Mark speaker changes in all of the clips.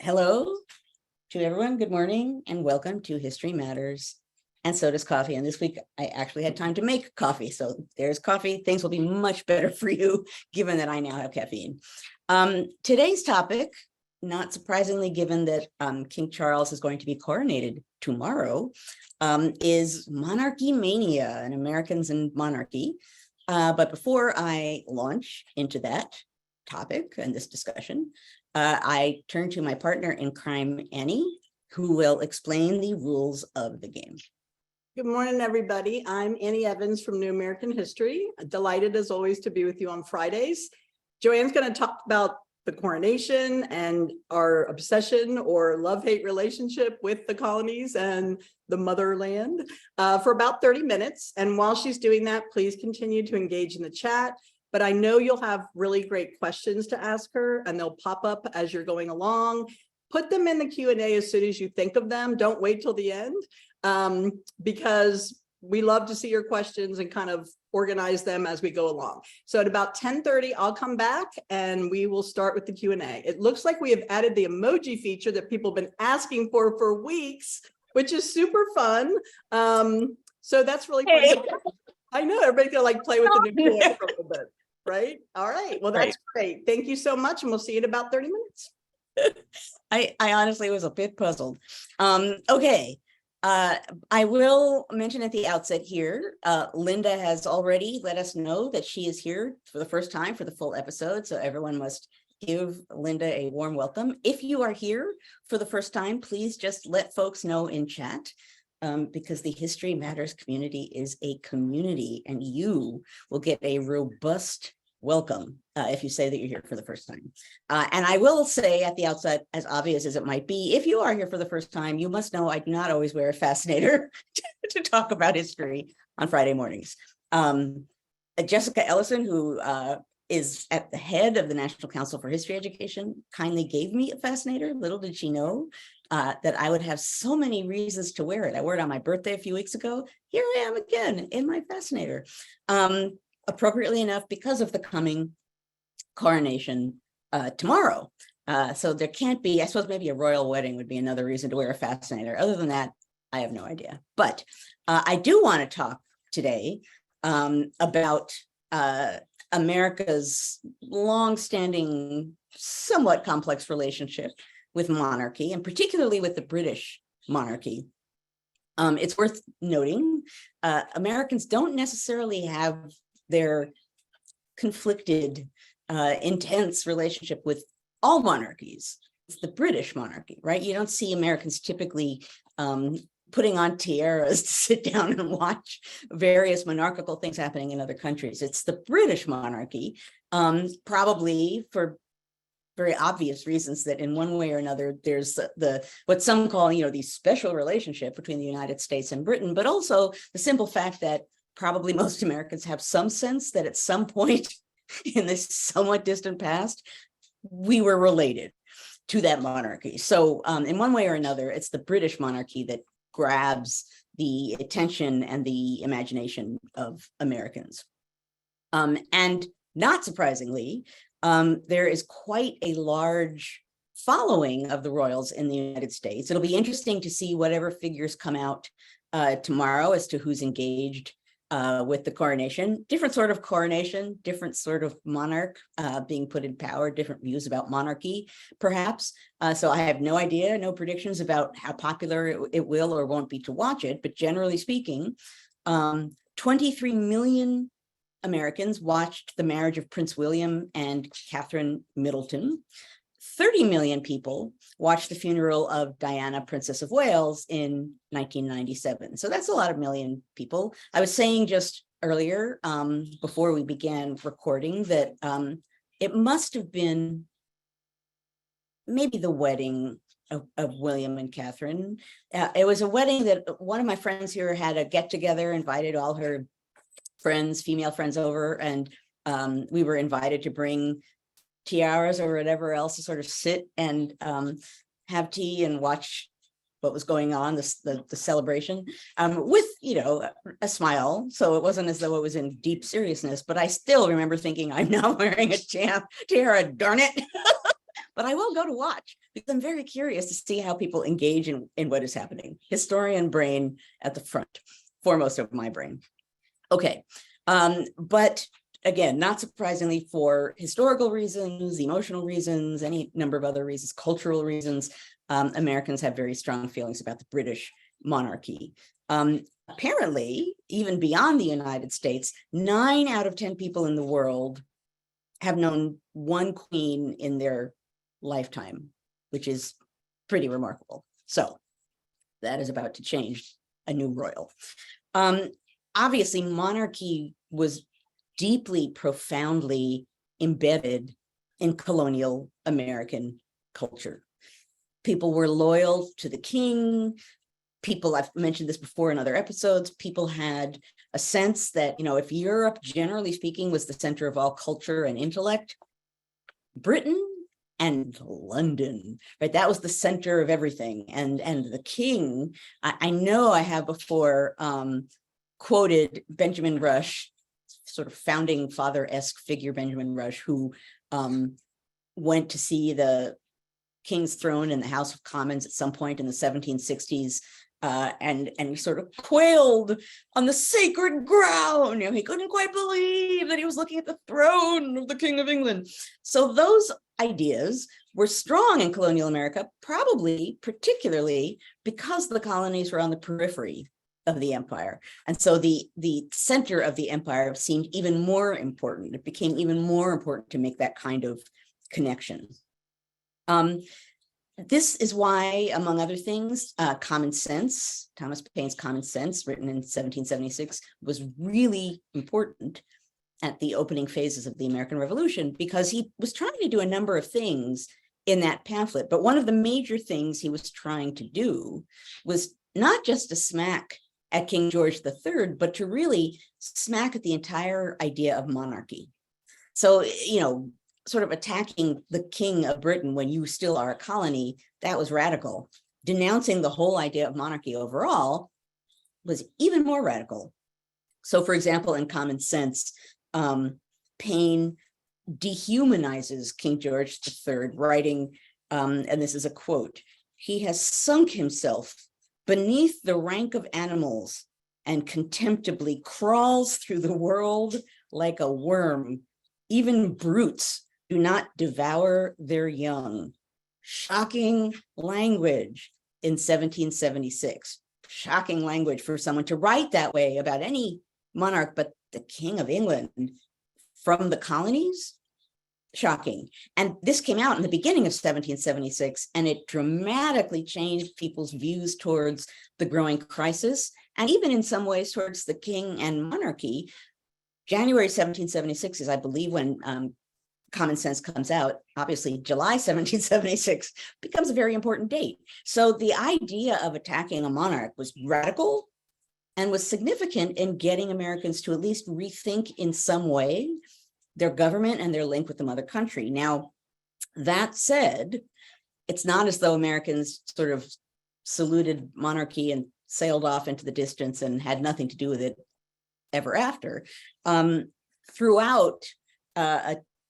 Speaker 1: Hello to everyone. Good morning and welcome to History Matters. And so does coffee. And this week I actually had time to make coffee. So there's coffee. Things will be much better for you, given that I now have caffeine. Today's topic, not surprisingly, given that King Charles is going to be coronated tomorrow, is Monarchy-Mania and Americans and monarchy. But before I launch into that topic and this discussion, I turn to my partner in crime, Annie, who will explain the rules of the game.
Speaker 2: Good morning, everybody. I'm Annie Evans from New American History. Delighted, as always, to be with you on Fridays. Joanne's going to talk about the coronation and our obsession or love-hate relationship with the colonies and the motherland for about 30 minutes. And while she's doing that, please continue to engage in the chat. But I know you'll have really great questions to ask her, and they'll pop up as you're going along. Put them in the Q&A as soon as you think of them. Don't wait till the end, because we love to see your questions and kind of organize them as we go along. So at about 10:30, I'll come back and we will start with the Q&A. It looks like we have added the emoji feature that people have been asking for weeks, which is super fun. So that's really fun. I know everybody's gonna like play with the new toy for a little bit. Right? All right. Well, that's great. Thank you so much. And we'll see you in about 30 minutes.
Speaker 1: I honestly was a bit puzzled. Okay. I will mention at the outset here, Linda has already let us know that she is here for the first time for the full episode. So everyone must give Linda a warm welcome. If you are here for the first time, please just let folks know in chat. Because the History Matters community is a community and you will get a robust welcome if you say that you're here for the first time. And I will say at the outset, as obvious as it might be, if you are here for the first time, you must know I do not always wear a fascinator to talk about history on Friday mornings. Jessica Ellison, who is at the head of the National Council for History Education, kindly gave me a fascinator. Little did she know that I would have so many reasons to wear it. I wore it on my birthday a few weeks ago. Here I am again in my fascinator. Appropriately enough, because of the coming coronation tomorrow. So there can't be, I suppose maybe a royal wedding would be another reason to wear a fascinator. Other than that, I have no idea. But I do want to talk today about America's longstanding, somewhat complex relationship with monarchy, and particularly with the British monarchy. It's worth noting, Americans don't necessarily have their conflicted, intense relationship with all monarchies. It's the British monarchy, right? You don't see Americans typically putting on tiaras to sit down and watch various monarchical things happening in other countries. It's the British monarchy, probably for very obvious reasons that in one way or another, there's the what some call, the special relationship between the United States and Britain, but also the simple fact that probably most Americans have some sense that at some point in this somewhat distant past, we were related to that monarchy. So in one way or another, it's the British monarchy that grabs the attention and the imagination of Americans. And not surprisingly, there is quite a large following of the royals in the United States. It'll be interesting to see whatever figures come out tomorrow as to who's engaged with the coronation. Different sort of coronation, different sort of monarch being put in power, different views about monarchy, perhaps. So I have no idea, no predictions about how popular it will or won't be to watch it. But generally speaking, 23 million Americans watched the marriage of Prince William and Catherine Middleton. 30 million people watched the funeral of Diana, Princess of Wales in 1997. So that's a lot of million people. I was saying just earlier, before we began recording, that it must have been maybe the wedding of William and Catherine. It was a wedding that one of my friends here had a get together, invited all her friends, female friends over, and we were invited to bring tiaras or whatever else to sort of sit and have tea and watch what was going on, the celebration, with, a smile. So it wasn't as though it was in deep seriousness, but I still remember thinking, I'm not wearing a tiara, darn it. but I will go to watch because I'm very curious to see how people engage in what is happening. Historian brain at the front, foremost of my brain. Okay, but again, not surprisingly, for historical reasons, emotional reasons, any number of other reasons, cultural reasons, Americans have very strong feelings about the British monarchy. Apparently, even beyond the United States, 9 out of 10 people in the world have known one queen in their lifetime, which is pretty remarkable. So that is about to change. A new royal. Obviously, monarchy was deeply, profoundly embedded in colonial American culture. People were loyal to the king. People, I've mentioned this before in other episodes, people had a sense that, if Europe, generally speaking, was the center of all culture and intellect, Britain and London, right? That was the center of everything. And the king, I know I have before quoted Benjamin Rush, sort of founding father-esque figure, Benjamin Rush, who went to see the King's Throne in the House of Commons at some point in the 1760s. And he sort of quailed on the sacred ground. He couldn't quite believe that he was looking at the throne of the King of England. So those ideas were strong in colonial America, probably particularly because the colonies were on the periphery of the empire. And so the center of the empire seemed even more important. It became even more important to make that kind of connection. This is why, among other things, Common Sense, Thomas Paine's Common Sense, written in 1776, was really important at the opening phases of the American Revolution, because he was trying to do a number of things in that pamphlet. But one of the major things he was trying to do was not just to smack at King George III, but to really smack at the entire idea of monarchy. So, sort of attacking the King of Britain when you still are a colony, that was radical. Denouncing the whole idea of monarchy overall was even more radical. So, for example, in Common Sense, Paine dehumanizes King George III, writing, and this is a quote, "He has sunk himself beneath the rank of animals and contemptibly crawls through the world like a worm. Even brutes do not devour their young." Shocking language in 1776. Shocking language for someone to write that way about any monarch, but the King of England from the colonies. Shocking. And this came out in the beginning of 1776, and it dramatically changed people's views towards the growing crisis, and even in some ways towards the king and monarchy. January 1776 is, I believe, when Common Sense comes out. Obviously, July 1776 becomes a very important date. So the idea of attacking a monarch was radical and was significant in getting Americans to at least rethink in some way their government and their link with the mother country. Now, that said, it's not as though Americans sort of saluted monarchy and sailed off into the distance and had nothing to do with it ever after. Throughout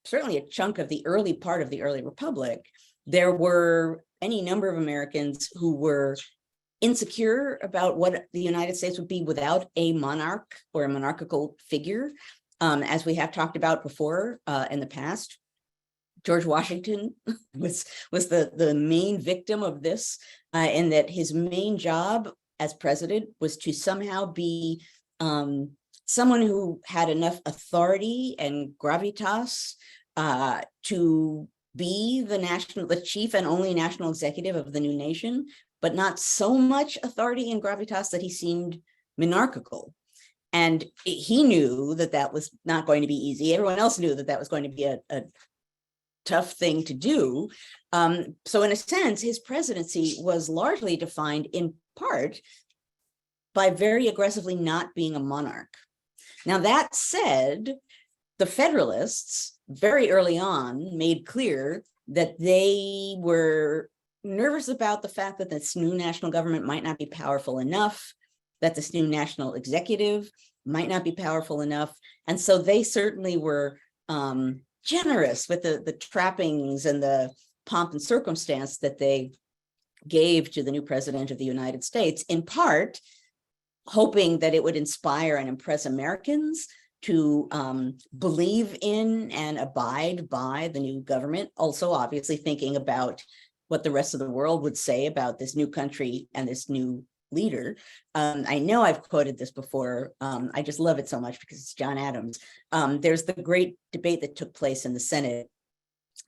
Speaker 1: certainly a chunk of the early part of the early republic, there were any number of Americans who were insecure about what the United States would be without a monarch or a monarchical figure. As we have talked about before in the past, George Washington was the main victim of this, in that his main job as president was to somehow be someone who had enough authority and gravitas to be the chief and only national executive of the new nation, but not so much authority and gravitas that he seemed monarchical. And he knew that that was not going to be easy. Everyone else knew that that was going to be a tough thing to do. So in a sense, his presidency was largely defined in part by very aggressively not being a monarch. Now, that said, the Federalists very early on made clear that they were nervous about the fact that this new national government might not be powerful enough, that this new national executive might not be powerful enough. And so they certainly were generous with the trappings and the pomp and circumstance that they gave to the new president of the United States, in part hoping that it would inspire and impress Americans to believe in and abide by the new government. Also, obviously thinking about what the rest of the world would say about this new country and this new leader. I know I've quoted this before. I just love it so much because it's John Adams. There's the great debate that took place in the Senate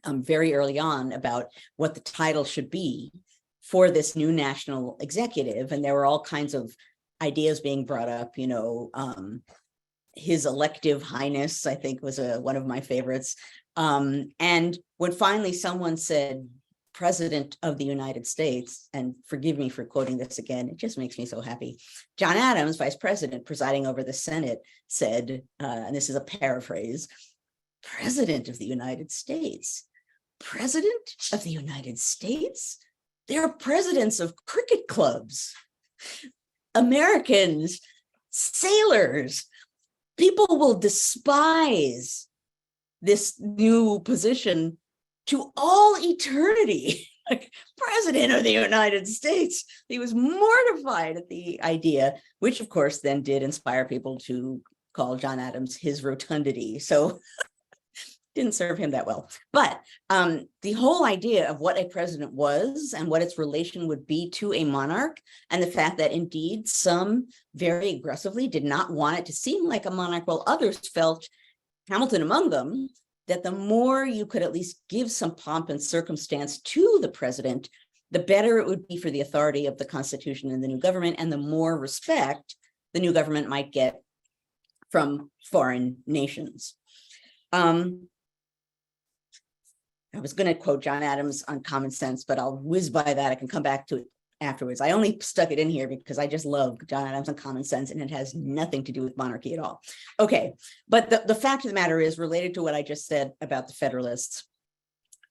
Speaker 1: very early on about what the title should be for this new national executive. And there were all kinds of ideas being brought up, His Elective Highness, I think, was one of my favorites. And when finally someone said President of the United States, and forgive me for quoting this again, it just makes me so happy. John Adams, Vice President presiding over the Senate, said, and this is a paraphrase, President of the United States. President of the United States? There are presidents of cricket clubs, Americans, sailors. People will despise this new position to all eternity. Like, President of the United States. He was mortified at the idea, which of course then did inspire people to call John Adams his rotundity. So didn't serve him that well. But the whole idea of what a president was and what its relation would be to a monarch, and the fact that indeed some very aggressively did not want it to seem like a monarch, while others felt, Hamilton among them, that the more you could at least give some pomp and circumstance to the president, the better it would be for the authority of the Constitution and the new government, and the more respect the new government might get from foreign nations. I was going to quote John Adams on common sense, but I'll whiz by that. I can come back to it afterwards. I only stuck it in here because I just love John Adams on common sense, and it has nothing to do with monarchy at all. Okay, but the fact of the matter is, related to what I just said about the Federalists,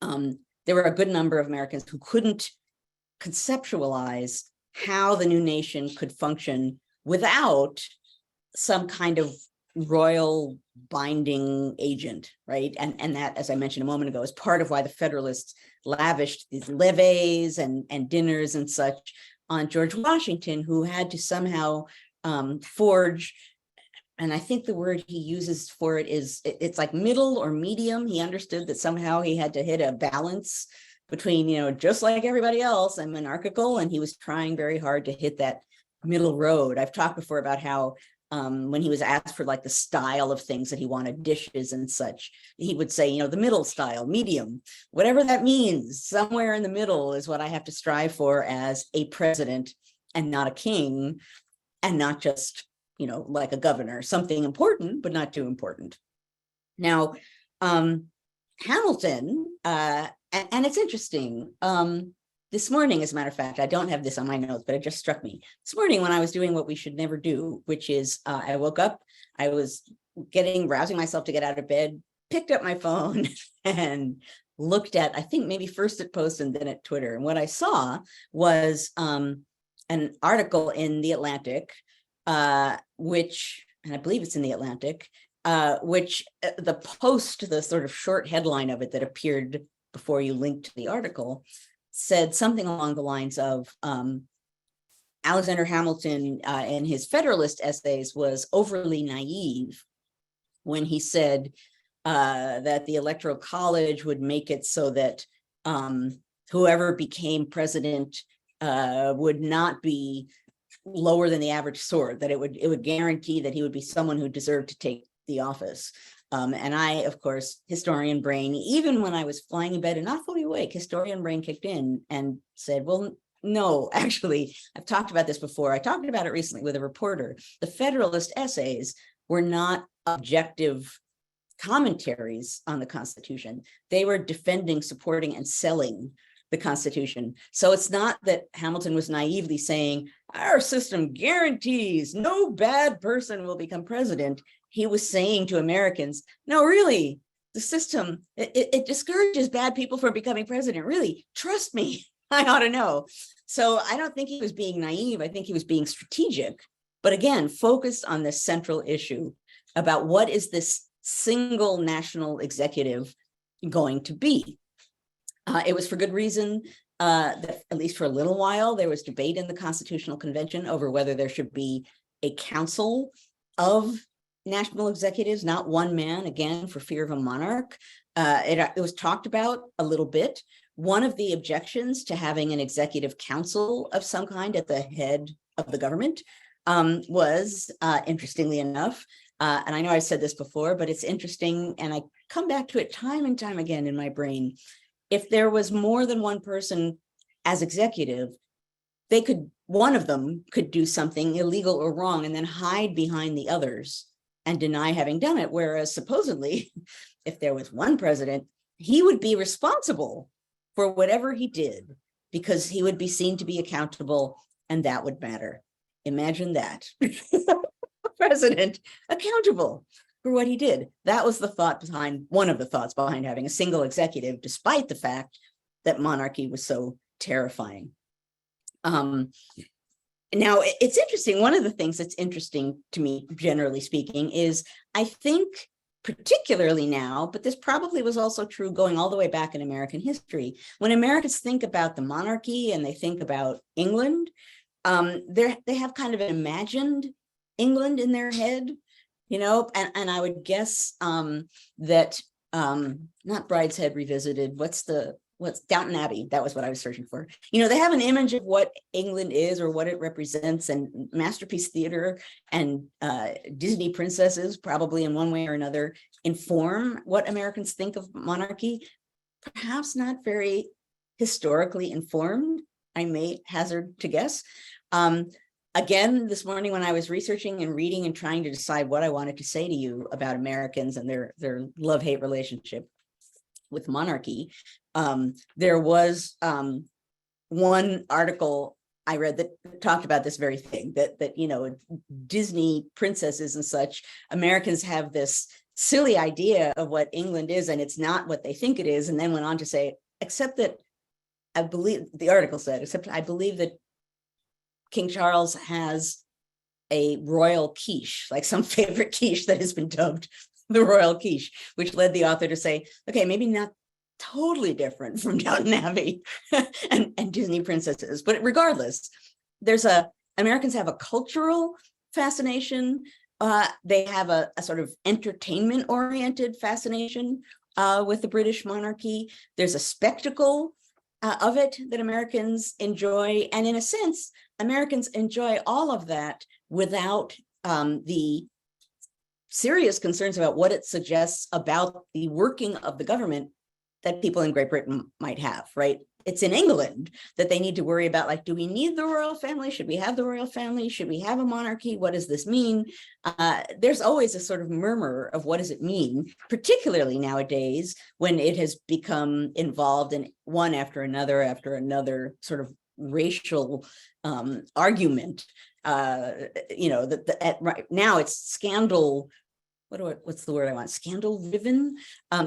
Speaker 1: there were a good number of Americans who couldn't conceptualize how the new nation could function without some kind of royal binding agent, right? And that, as I mentioned a moment ago, is part of why the Federalists lavished these levees and dinners and such on George Washington, who had to somehow forge, and I think the word he uses for it is, it's like middle or medium. He understood that somehow he had to hit a balance between, just like everybody else, and monarchical, and he was trying very hard to hit that middle road. I've talked before about how when he was asked for like the style of things that he wanted, dishes and such, he would say, the middle style, medium, whatever that means, somewhere in the middle is what I have to strive for as a president, and not a king, and not just, like a governor, something important, but not too important. Now, Hamilton, and it's interesting, this morning, as a matter of fact, I don't have this on my notes, but it just struck me. This morning when I was doing what we should never do, which is I woke up, I was rousing myself to get out of bed, picked up my phone and looked at, I think maybe first at Post and then at Twitter. And what I saw was an article in The Atlantic, which, and I believe it's in The Atlantic, which the Post, the sort of short headline of it that appeared before you linked to the article, said something along the lines of Alexander Hamilton in his Federalist essays was overly naive when he said that the Electoral College would make it so that whoever became president would not be lower than the average sort, that it would guarantee that he would be someone who deserved to take the office. And I, of course, historian brain, even when I was flying in bed and not fully awake, historian brain kicked in and said, well, no, actually, I've talked about this before. I talked about it recently with a reporter. The Federalist essays were not objective commentaries on the Constitution. They were defending, supporting, and selling the Constitution. So it's not that Hamilton was naively saying, our system guarantees no bad person will become president. He was saying to Americans, no, really, the system, it discourages bad people from becoming president. Really, trust me, I ought to know. So I don't think he was being naive. I think he was being strategic, but again, focused on the central issue about what is this single national executive going to be. It was for good reason that at least for a little while, there was debate in the Constitutional Convention over whether there should be a council of national executives, not one man, again, for fear of a monarch. It was talked about a little bit. One of the objections to having an executive council of some kind at the head of the government was, interestingly enough, and I know I've said this before, but it's interesting, and I come back to it time and time again in my brain. If there was more than one person as executive, one of them could do something illegal or wrong and then hide behind the others and deny having done it. Whereas supposedly, if there was one president, he would be responsible for whatever he did because he would be seen to be accountable, and that would matter. Imagine that. A president accountable for what he did. That was the thought behind, one of the thoughts behind having a single executive, despite the fact that monarchy was so terrifying. Now, it's interesting. One of the things that's interesting to me, generally speaking, is I think particularly now, but this probably was also true going all the way back in American history, when Americans think about the monarchy and they think about England, they have kind of an imagined England in their head, you know, and I would guess that not Brideshead Revisited, what's Downton Abbey, that was what I was searching for. You know, they have an image of what England is or what it represents, and Masterpiece Theater and Disney princesses probably in one way or another inform what Americans think of monarchy. Perhaps not very historically informed, I may hazard to guess. Again, this morning when I was researching and reading and trying to decide what I wanted to say to you about Americans and their love-hate relationship with monarchy, there was one article I read that talked about this very thing, that you know, Disney princesses and such, Americans have this silly idea of what England is, and it's not what they think it is, and then went on to say, except that I believe, the article said, except I believe that King Charles has a royal quiche, like some favorite quiche that has been dubbed the royal quiche, which led the author to say, okay, maybe not totally different from Downton Abbey and Disney princesses, but regardless, Americans have a cultural fascination. They have a sort of entertainment oriented fascination with the British monarchy. There's a spectacle of it that Americans enjoy. And in a sense, Americans enjoy all of that without the serious concerns about what it suggests about the working of the government that people in Great Britain might have, right? It's in England that they need to worry about, like, do we need the royal family? Should we have the royal family? Should we have a monarchy? What does this mean? There's always a sort of murmur of what does it mean, particularly nowadays when it has become involved in one after another sort of racial argument. You know, right now it's scandal. What's the word I want? Scandal driven.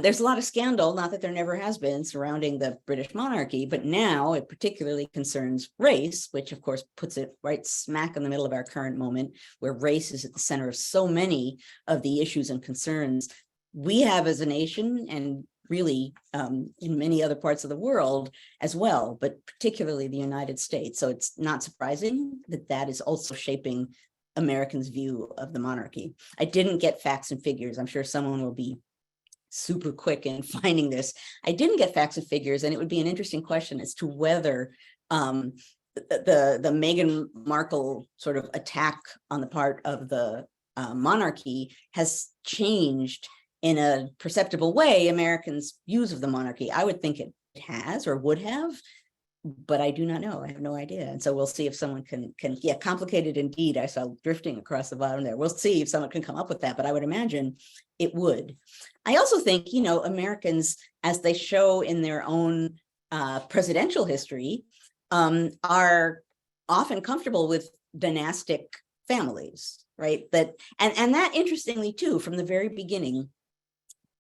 Speaker 1: There's a lot of scandal, not that there never has been, surrounding the British monarchy, but now it particularly concerns race, which of course puts it right smack in the middle of our current moment, where race is at the center of so many of the issues and concerns we have as a nation, and really in many other parts of the world as well, but particularly the United States. So it's not surprising that that is also shaping Americans' view of the monarchy. I didn't get facts and figures. I'm sure someone will be super quick in finding this. I didn't get facts and figures, and it would be an interesting question as to whether the Meghan Markle sort of attack on the part of the monarchy has changed in a perceptible way Americans' views of the monarchy. I would think it has or would have, but I do not know. I have no idea. And so we'll see if someone can, yeah, complicated indeed. I saw drifting across the bottom there. We'll see if someone can come up with that, but I would imagine it would. I also think, you know, Americans, as they show in their own presidential history, are often comfortable with dynastic families, right? And that, interestingly too, from the very beginning,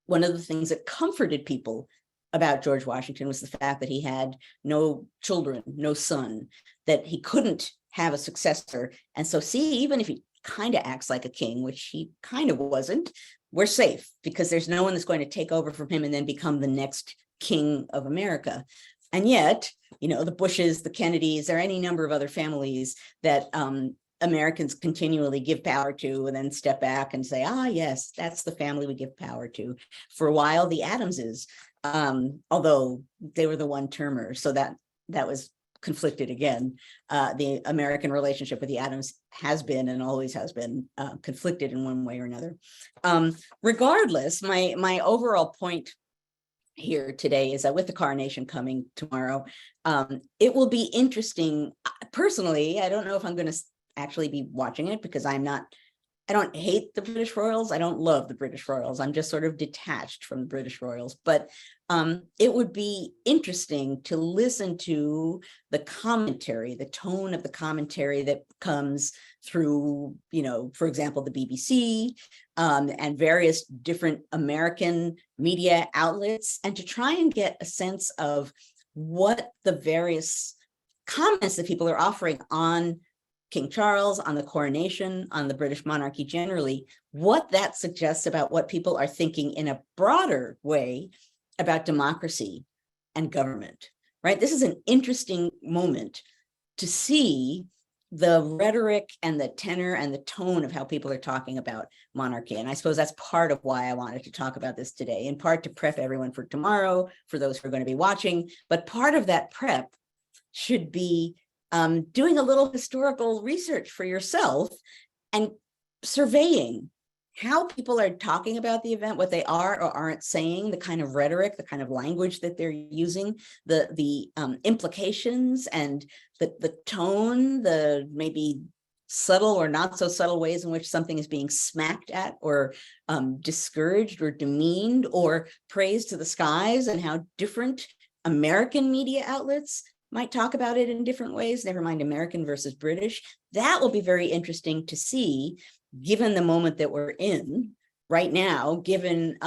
Speaker 1: one of the things that comforted people about George Washington was the fact that he had no children, no son, that he couldn't have a successor. And so see, even if he kind of acts like a king, which he kind of wasn't, we're safe because there's no one that's going to take over from him and then become the next king of America. And yet, the Bushes, the Kennedys, or any number of other families that Americans continually give power to and then step back and say, yes, that's the family we give power to. For a while, the Adamses, although they were the one-termer, so that was conflicted again. The American relationship with the Adams has been and always has been conflicted in one way or another. Regardless, my overall point here today is that with the coronation coming tomorrow, it will be interesting. Personally, I don't know if I'm going to actually be watching it because I don't hate the British royals. I don't love the British royals. I'm just sort of detached from the British royals. But it would be interesting to listen to the commentary, the tone of the commentary that comes through, for example, the BBC and various different American media outlets, and to try and get a sense of what the various comments that people are offering on King Charles, on the coronation, on the British monarchy generally, what that suggests about what people are thinking in a broader way about democracy and government, right? This is an interesting moment to see the rhetoric and the tenor and the tone of how people are talking about monarchy. And I suppose that's part of why I wanted to talk about this today, in part to prep everyone for tomorrow, for those who are going to be watching. But part of that prep should be doing a little historical research for yourself and surveying how people are talking about the event, what they are or aren't saying, the kind of rhetoric, the kind of language that they're using, the implications and the tone, the maybe subtle or not so subtle ways in which something is being smacked at or discouraged or demeaned or praised to the skies, and how different American media outlets might talk about it in different ways, never mind American versus British. That will be very interesting to see, given the moment that we're in right now, given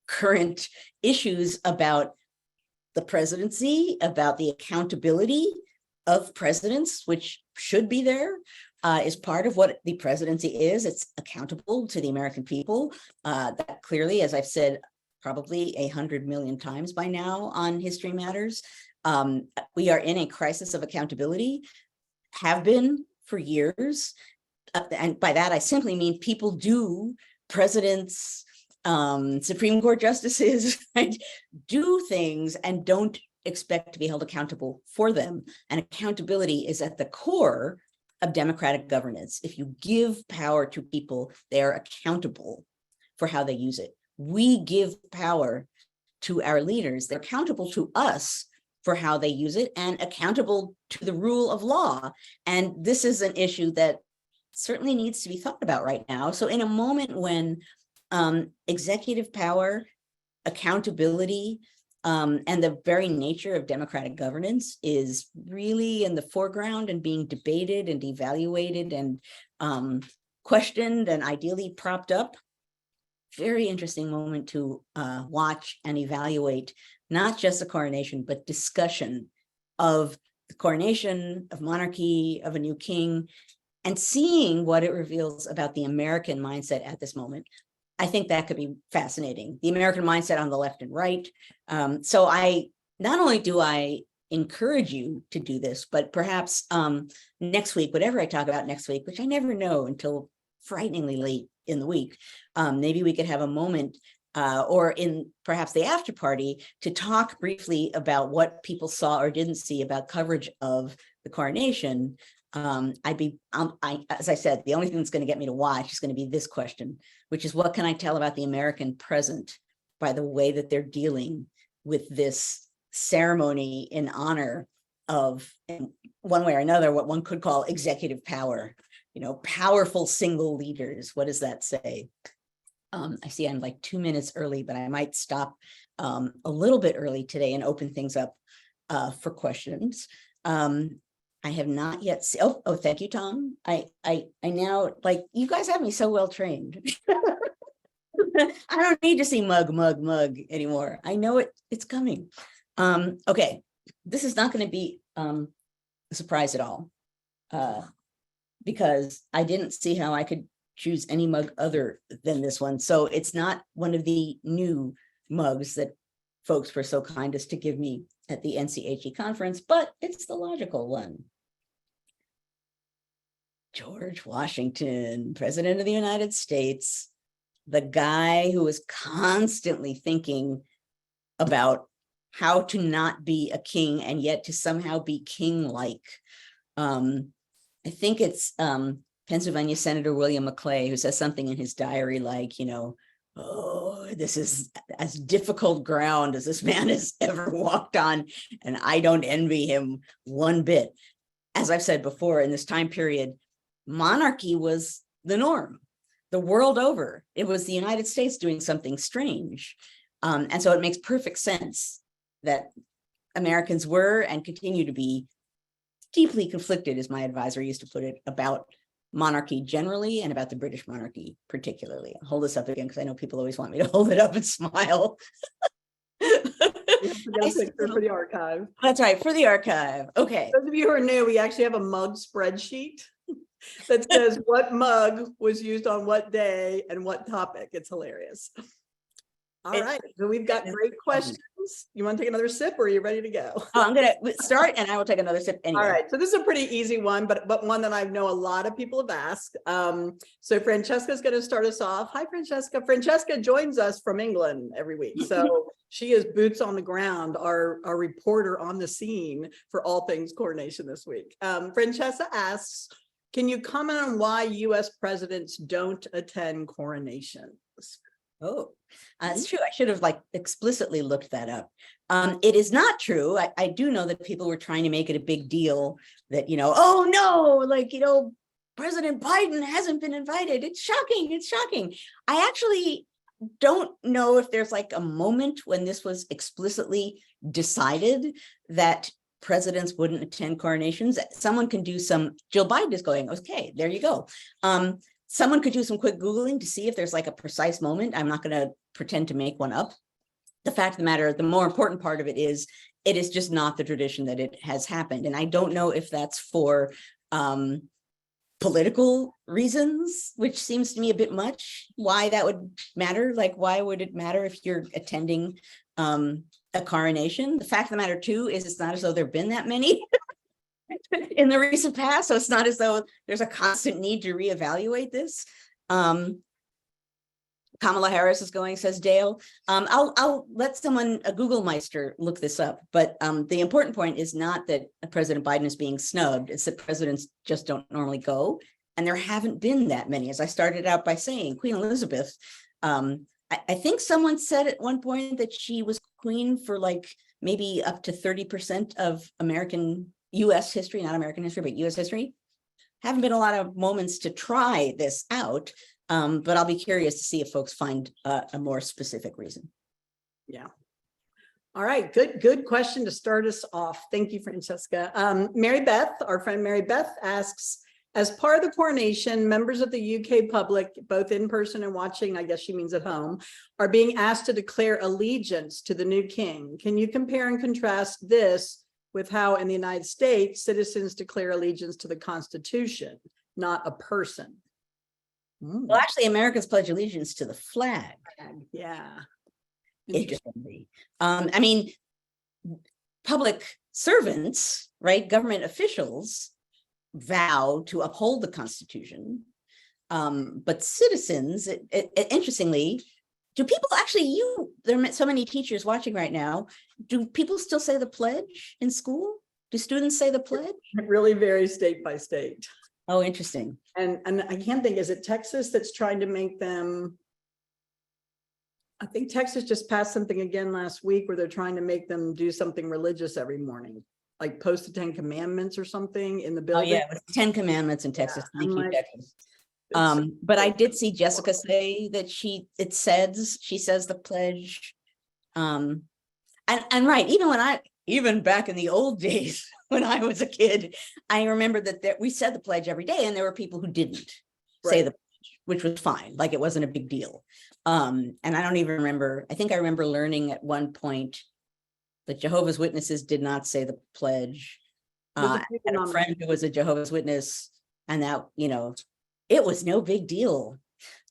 Speaker 1: current issues about the presidency, about the accountability of presidents, which should be there, is part of what the presidency is. It's accountable to the American people. That clearly, as I've said, probably 100 million times by now on History Matters, we are in a crisis of accountability, have been for years. And by that, I simply mean people do, presidents, Supreme Court justices, right, do things and don't expect to be held accountable for them. And accountability is at the core of democratic governance. If you give power to people, they are accountable for how they use it. We give power to our leaders. They're accountable to us for how they use it and accountable to the rule of law. And this is an issue that certainly needs to be thought about right now. So in a moment when executive power, accountability, and the very nature of democratic governance is really in the foreground and being debated and evaluated and questioned and ideally propped up, very interesting moment to watch and evaluate not just the coronation, but discussion of the coronation, of monarchy, of a new king, and seeing what it reveals about the American mindset at this moment. I think that could be fascinating. The American mindset on the left and right. So not only do I encourage you to do this, but perhaps next week, whatever I talk about next week, which I never know until frighteningly late in the week, maybe we could have a moment or in perhaps the after party to talk briefly about what people saw or didn't see about coverage of the coronation. As I said, the only thing that's going to get me to watch is going to be this question, which is, what can I tell about the American present by the way that they're dealing with this ceremony in honor of, in one way or another, what one could call executive power, powerful single leaders. What does that say? I see I'm like 2 minutes early, but I might stop a little bit early today and open things up for questions. I have not yet seen, oh, thank you, Tom. I now, like, you guys have me so well trained. I don't need to see mug anymore. I know it's coming. Okay, this is not going to be a surprise at all, because I didn't see how I could choose any mug other than this one. So it's not one of the new mugs that folks were so kind as to give me at the NCHE conference, but it's the logical one. George Washington, President of the United States, the guy who was constantly thinking about how to not be a king and yet to somehow be king-like. I think it's Pennsylvania Senator William McClay who says something in his diary like, oh, this is as difficult ground as this man has ever walked on, and I don't envy him one bit. As I've said before, in this time period, monarchy was the norm. The world over, it was the United States doing something strange. And so it makes perfect sense that Americans were and continue to be deeply conflicted, as my advisor used to put it, about monarchy generally and about the British monarchy particularly. I'll hold this up again because I know people always want me to hold it up and smile.
Speaker 2: You have to get a picture for the archive.
Speaker 1: That's right, for the archive. Okay.
Speaker 2: Those of you who are new, we actually have a mug spreadsheet that says what mug was used on what day and what topic. It's hilarious. All right, so we've got great questions. You want to take another sip or are you ready to go?
Speaker 1: Oh, I'm going to start and I will take another sip anyway.
Speaker 2: All right, so this is a pretty easy one, but one that I know a lot of people have asked. So Francesca is going to start us off. Hi, Francesca. Francesca joins us from England every week. So she is boots on the ground, our reporter on the scene for all things coronation this week. Francesca asks, can you comment on why US presidents don't attend coronations?
Speaker 1: Oh, it's true. I should have explicitly looked that up. It is not true. I do know that people were trying to make it a big deal that, oh no, President Biden hasn't been invited. It's shocking. It's shocking. I actually don't know if there's a moment when this was explicitly decided that presidents wouldn't attend coronations. Someone can do Jill Biden is going, okay, there you go. Someone could do some quick Googling to see if there's a precise moment. I'm not going to pretend to make one up. The fact of the matter, the more important part of it is just not the tradition that it has happened. And I don't know if that's for political reasons, which seems to me a bit much, why that would matter. Why would it matter if you're attending a coronation? The fact of the matter, too, is it's not as though there have been that many in the recent past. So it's not as though there's a constant need to reevaluate this. Kamala Harris is going, says Dale. I'll let someone, a Google Meister, look this up. But the important point is not that President Biden is being snubbed. It's that presidents just don't normally go. And there haven't been that many. As I started out by saying, Queen Elizabeth, I think someone said at one point that she was queen for maybe up to 30% of US history, not American history, but US history. Haven't been a lot of moments to try this out, but I'll be curious to see if folks find a more specific reason.
Speaker 2: Yeah. All right, good question to start us off. Thank you, Francesca. Mary Beth, our friend Mary Beth asks, as part of the coronation, members of the UK public, both in person and watching, I guess she means at home, are being asked to declare allegiance to the new king. Can you compare and contrast this with how in the United States, citizens declare allegiance to the Constitution, not a person?
Speaker 1: Well, actually, Americans pledge allegiance to the flag.
Speaker 2: Yeah.
Speaker 1: Interestingly. Public servants, right, government officials vow to uphold the Constitution. But citizens, interestingly, do people actually, there are so many teachers watching right now, do people still say the pledge in school? Do students say the pledge?
Speaker 2: It really varies state by state.
Speaker 1: Oh, interesting.
Speaker 2: And I can't think, is it Texas that's trying to make them, I think Texas just passed something again last week where they're trying to make them do something religious every morning, like post the 10 Commandments or something in the building.
Speaker 1: Oh yeah, it was 10 Commandments in Texas.
Speaker 2: Yeah,
Speaker 1: Thank you, Texas. But I did see Jessica say that she says the pledge. And right, even back in the old days when I was a kid, I remember that we said the pledge every day and there were people who didn't say the pledge, which was fine. It wasn't a big deal. And I don't even remember, I think I remember learning at one point that Jehovah's Witnesses did not say the pledge. And a friend who was a Jehovah's Witness, and that, it was no big deal.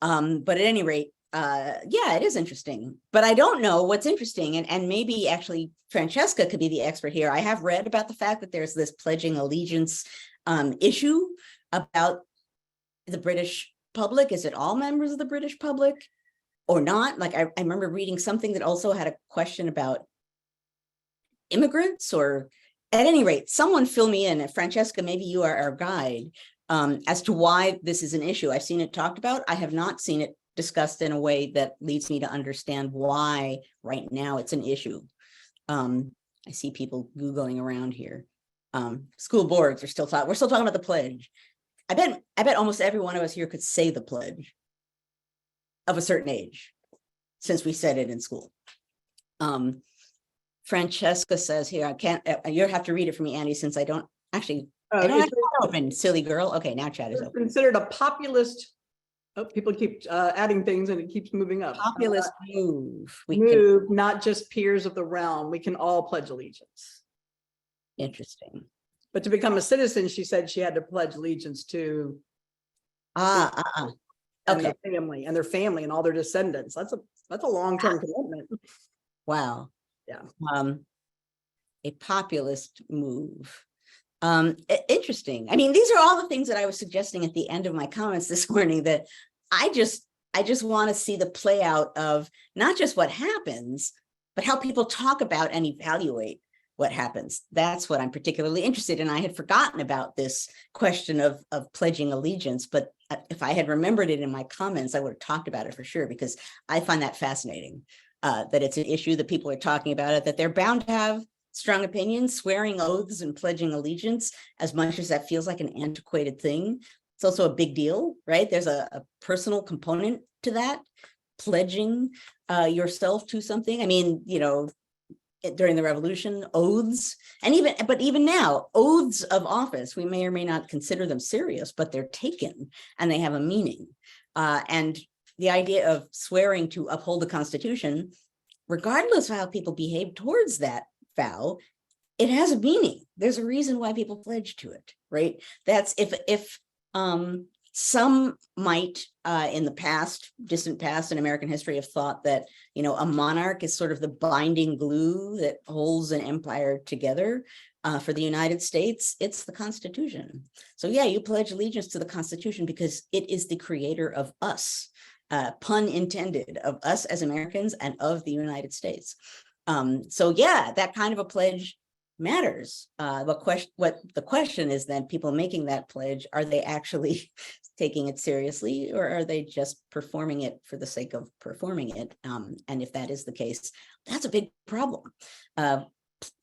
Speaker 1: But at any rate, yeah, it is interesting, but I don't know what's interesting. And maybe actually Francesca could be the expert here. I have read about the fact that there's this pledging allegiance issue about the British public. Is it all members of the British public or not? Like I remember reading something that also had a question about immigrants, or at any rate, someone fill me in. Francesca, maybe you are our guide as to why this is an issue. I've seen it talked about. I have not seen it discussed in a way that leads me to understand why right now it's an issue. I see people Googling around here. School boards are still talking. We're still talking about the pledge. I bet almost every one of us here could say the pledge of a certain age since we said it in school. Francesca says here, I can't, you have to read it for me, Andy, since I don't actually, I don't have to open, silly girl. Okay, now chat is open.
Speaker 2: Considered a populist. Oh, people keep adding things and it keeps moving up.
Speaker 1: Populist move.
Speaker 2: Move, not just peers of the realm. We can all pledge allegiance.
Speaker 1: Interesting.
Speaker 2: But to become a citizen, she said she had to pledge allegiance to
Speaker 1: okay,
Speaker 2: their family and all their descendants. That's a long-term commitment.
Speaker 1: Wow.
Speaker 2: Yeah.
Speaker 1: A populist move. Interesting. I mean, these are all the things that I was suggesting at the end of my comments this morning, that I just want to see the play out of not just what happens, but how people talk about and evaluate what happens. That's what I'm particularly interested in. I had forgotten about this question of pledging allegiance, but if I had remembered it in my comments, I would have talked about it for sure, because I find that fascinating, that it's an issue that people are talking about it, that they're bound to have strong opinions, swearing oaths and pledging allegiance, as much as that feels like an antiquated thing. It's also a big deal, right? There's a personal component to that, pledging yourself to something. I mean, you know, during the revolution, oaths, and even now, oaths of office, we may or may not consider them serious, but they're taken and they have a meaning. And the idea of swearing to uphold the Constitution, regardless of how people behave towards that vow, it has a meaning. There's a reason why people pledge to it, right? That's if some might in the past, distant past in American history, have thought that, you know, a monarch is sort of the binding glue that holds an empire together. For the United States, it's the Constitution. So yeah, you pledge allegiance to the Constitution because it is the creator of us, pun intended, of us as Americans and of the United States. So yeah, that kind of a pledge matters. What the question is then, people making that pledge, are they actually taking it seriously, or are they just performing it for the sake of performing it? And if that is the case, that's a big problem.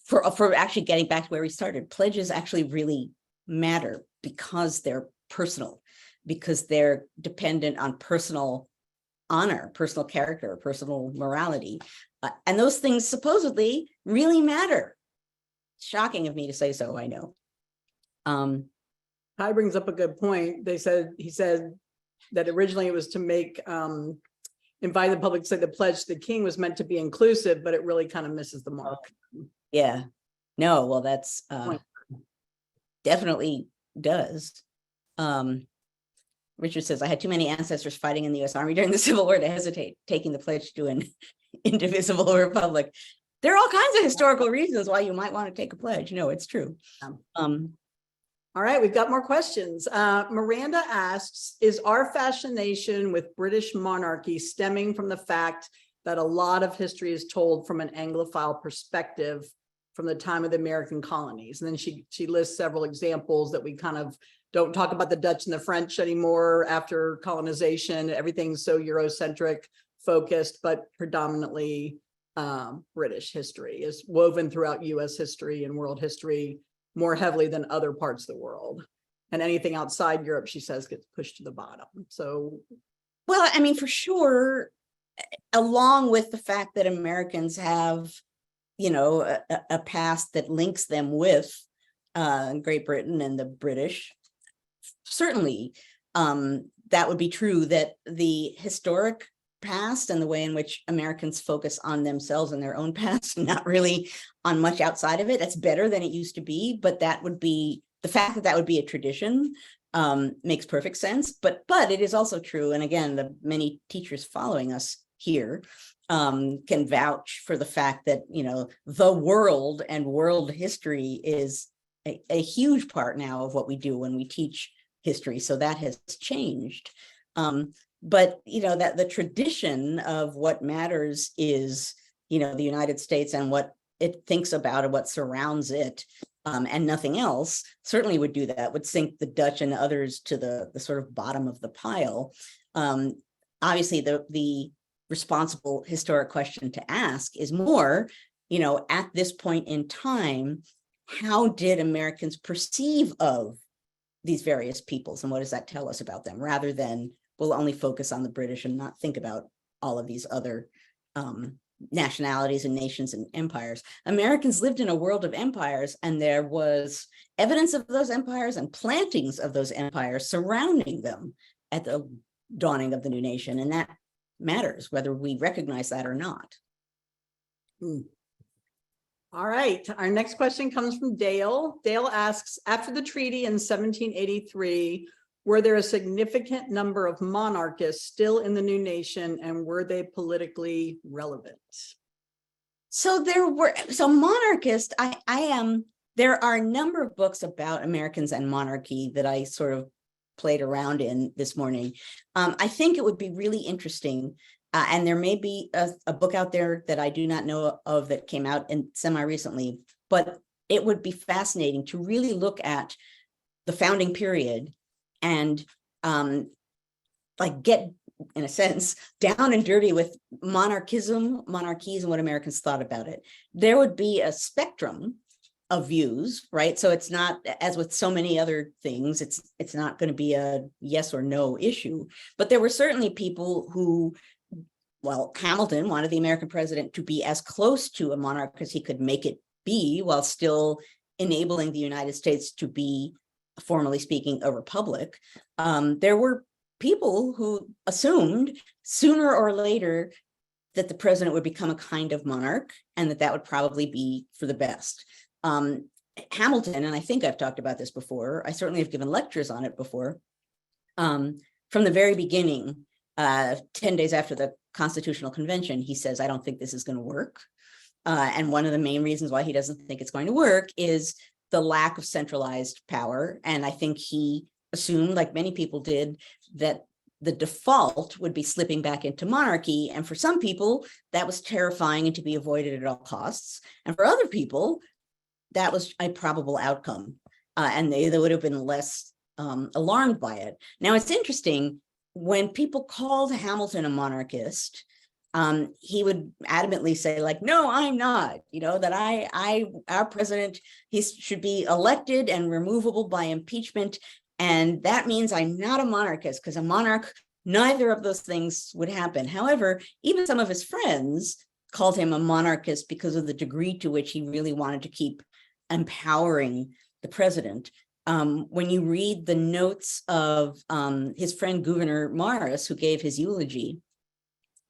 Speaker 1: For actually getting back to where we started, pledges actually really matter because they're personal, because they're dependent on personal honor, personal character, personal morality. And those things supposedly really matter. Shocking of me to say so, I know.
Speaker 2: Kai brings up a good point. He said that originally it was to make invite the public to say the pledge to the king was meant to be inclusive, but it really kind of misses the mark.
Speaker 1: Yeah, no, well, that's definitely does. Richard says, I had too many ancestors fighting in the US Army during the Civil War to hesitate taking the pledge to an indivisible republic. There are all kinds of historical reasons why you might want to take a pledge. No, it's true.
Speaker 2: All right, we've got more questions. Miranda asks, is our fascination with British monarchy stemming from the fact that a lot of history is told from an Anglophile perspective from the time of the American colonies? And then she lists several examples that we kind of don't talk about the Dutch and the French anymore after colonization. Everything's so Eurocentric focused, but predominantly British history is woven throughout US history and world history more heavily than other parts of the world. And anything outside Europe, she says, gets pushed to the bottom. So,
Speaker 1: well, I mean, for sure, along with the fact that Americans have, you know, a past that links them with Great Britain and the British, certainly that would be true, that the historic past and the way in which Americans focus on themselves and their own past, not really on much outside of it, that's better than it used to be. But that would be the fact that that would be a tradition makes perfect sense, but it is also true. And again, the many teachers following us here can vouch for the fact that, the world and world history is a huge part now of what we do when we teach history. So that has changed. But, that the tradition of what matters is, the United States and what it thinks about and what surrounds it, and nothing else, certainly would do that, would sink the Dutch and others to the sort of bottom of the pile. Obviously, the responsible historic question to ask is more, at this point in time, how did Americans perceive of these various peoples, and what does that tell us about them, rather than we'll only focus on the British and not think about all of these other nationalities and nations and empires. Americans lived in a world of empires, and there was evidence of those empires and plantings of those empires surrounding them at the dawning of the new nation, and that matters whether we recognize that or not.
Speaker 2: All right, our next question comes from Dale. Dale asks, after the treaty in 1783, were there a significant number of monarchists still in the new nation, and were they politically relevant?
Speaker 1: So monarchist, there are a number of books about Americans and monarchy that I sort of played around in this morning. I think it would be really interesting, and there may be a book out there that I do not know of that came out in semi-recently, but it would be fascinating to really look at the founding period and get, in a sense, down and dirty with monarchies and what Americans thought about it. There would be a spectrum of views, right? So it's not, as with so many other things, it's not going to be a yes or no issue, but there were certainly people who, Hamilton wanted the American president to be as close to a monarch as he could make it be, while still enabling the United States to be, formally speaking, a republic. There were people who assumed sooner or later that the president would become a kind of monarch, and that would probably be for the best. Hamilton, and I think I've talked about this before, I certainly have given lectures on it before, from the very beginning, 10 days after the Constitutional Convention, he says, I don't think this is going to work. And one of the main reasons why he doesn't think it's going to work is the lack of centralized power. And I think he assumed, like many people did, that the default would be slipping back into monarchy. And for some people, that was terrifying and to be avoided at all costs. And for other people, that was a probable outcome. And they would have been less alarmed by it. Now, it's interesting, when people called Hamilton a monarchist, he would adamantly say, like, no, I'm not, that our president, he should be elected and removable by impeachment. And that means I'm not a monarchist, because a monarch, neither of those things would happen. However, even some of his friends called him a monarchist because of the degree to which he really wanted to keep empowering the president. When you read the notes of his friend Gouverneur Morris, who gave his eulogy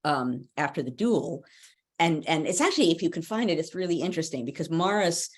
Speaker 1: after the duel, and it's actually, if you can find it, it's really interesting, because Morris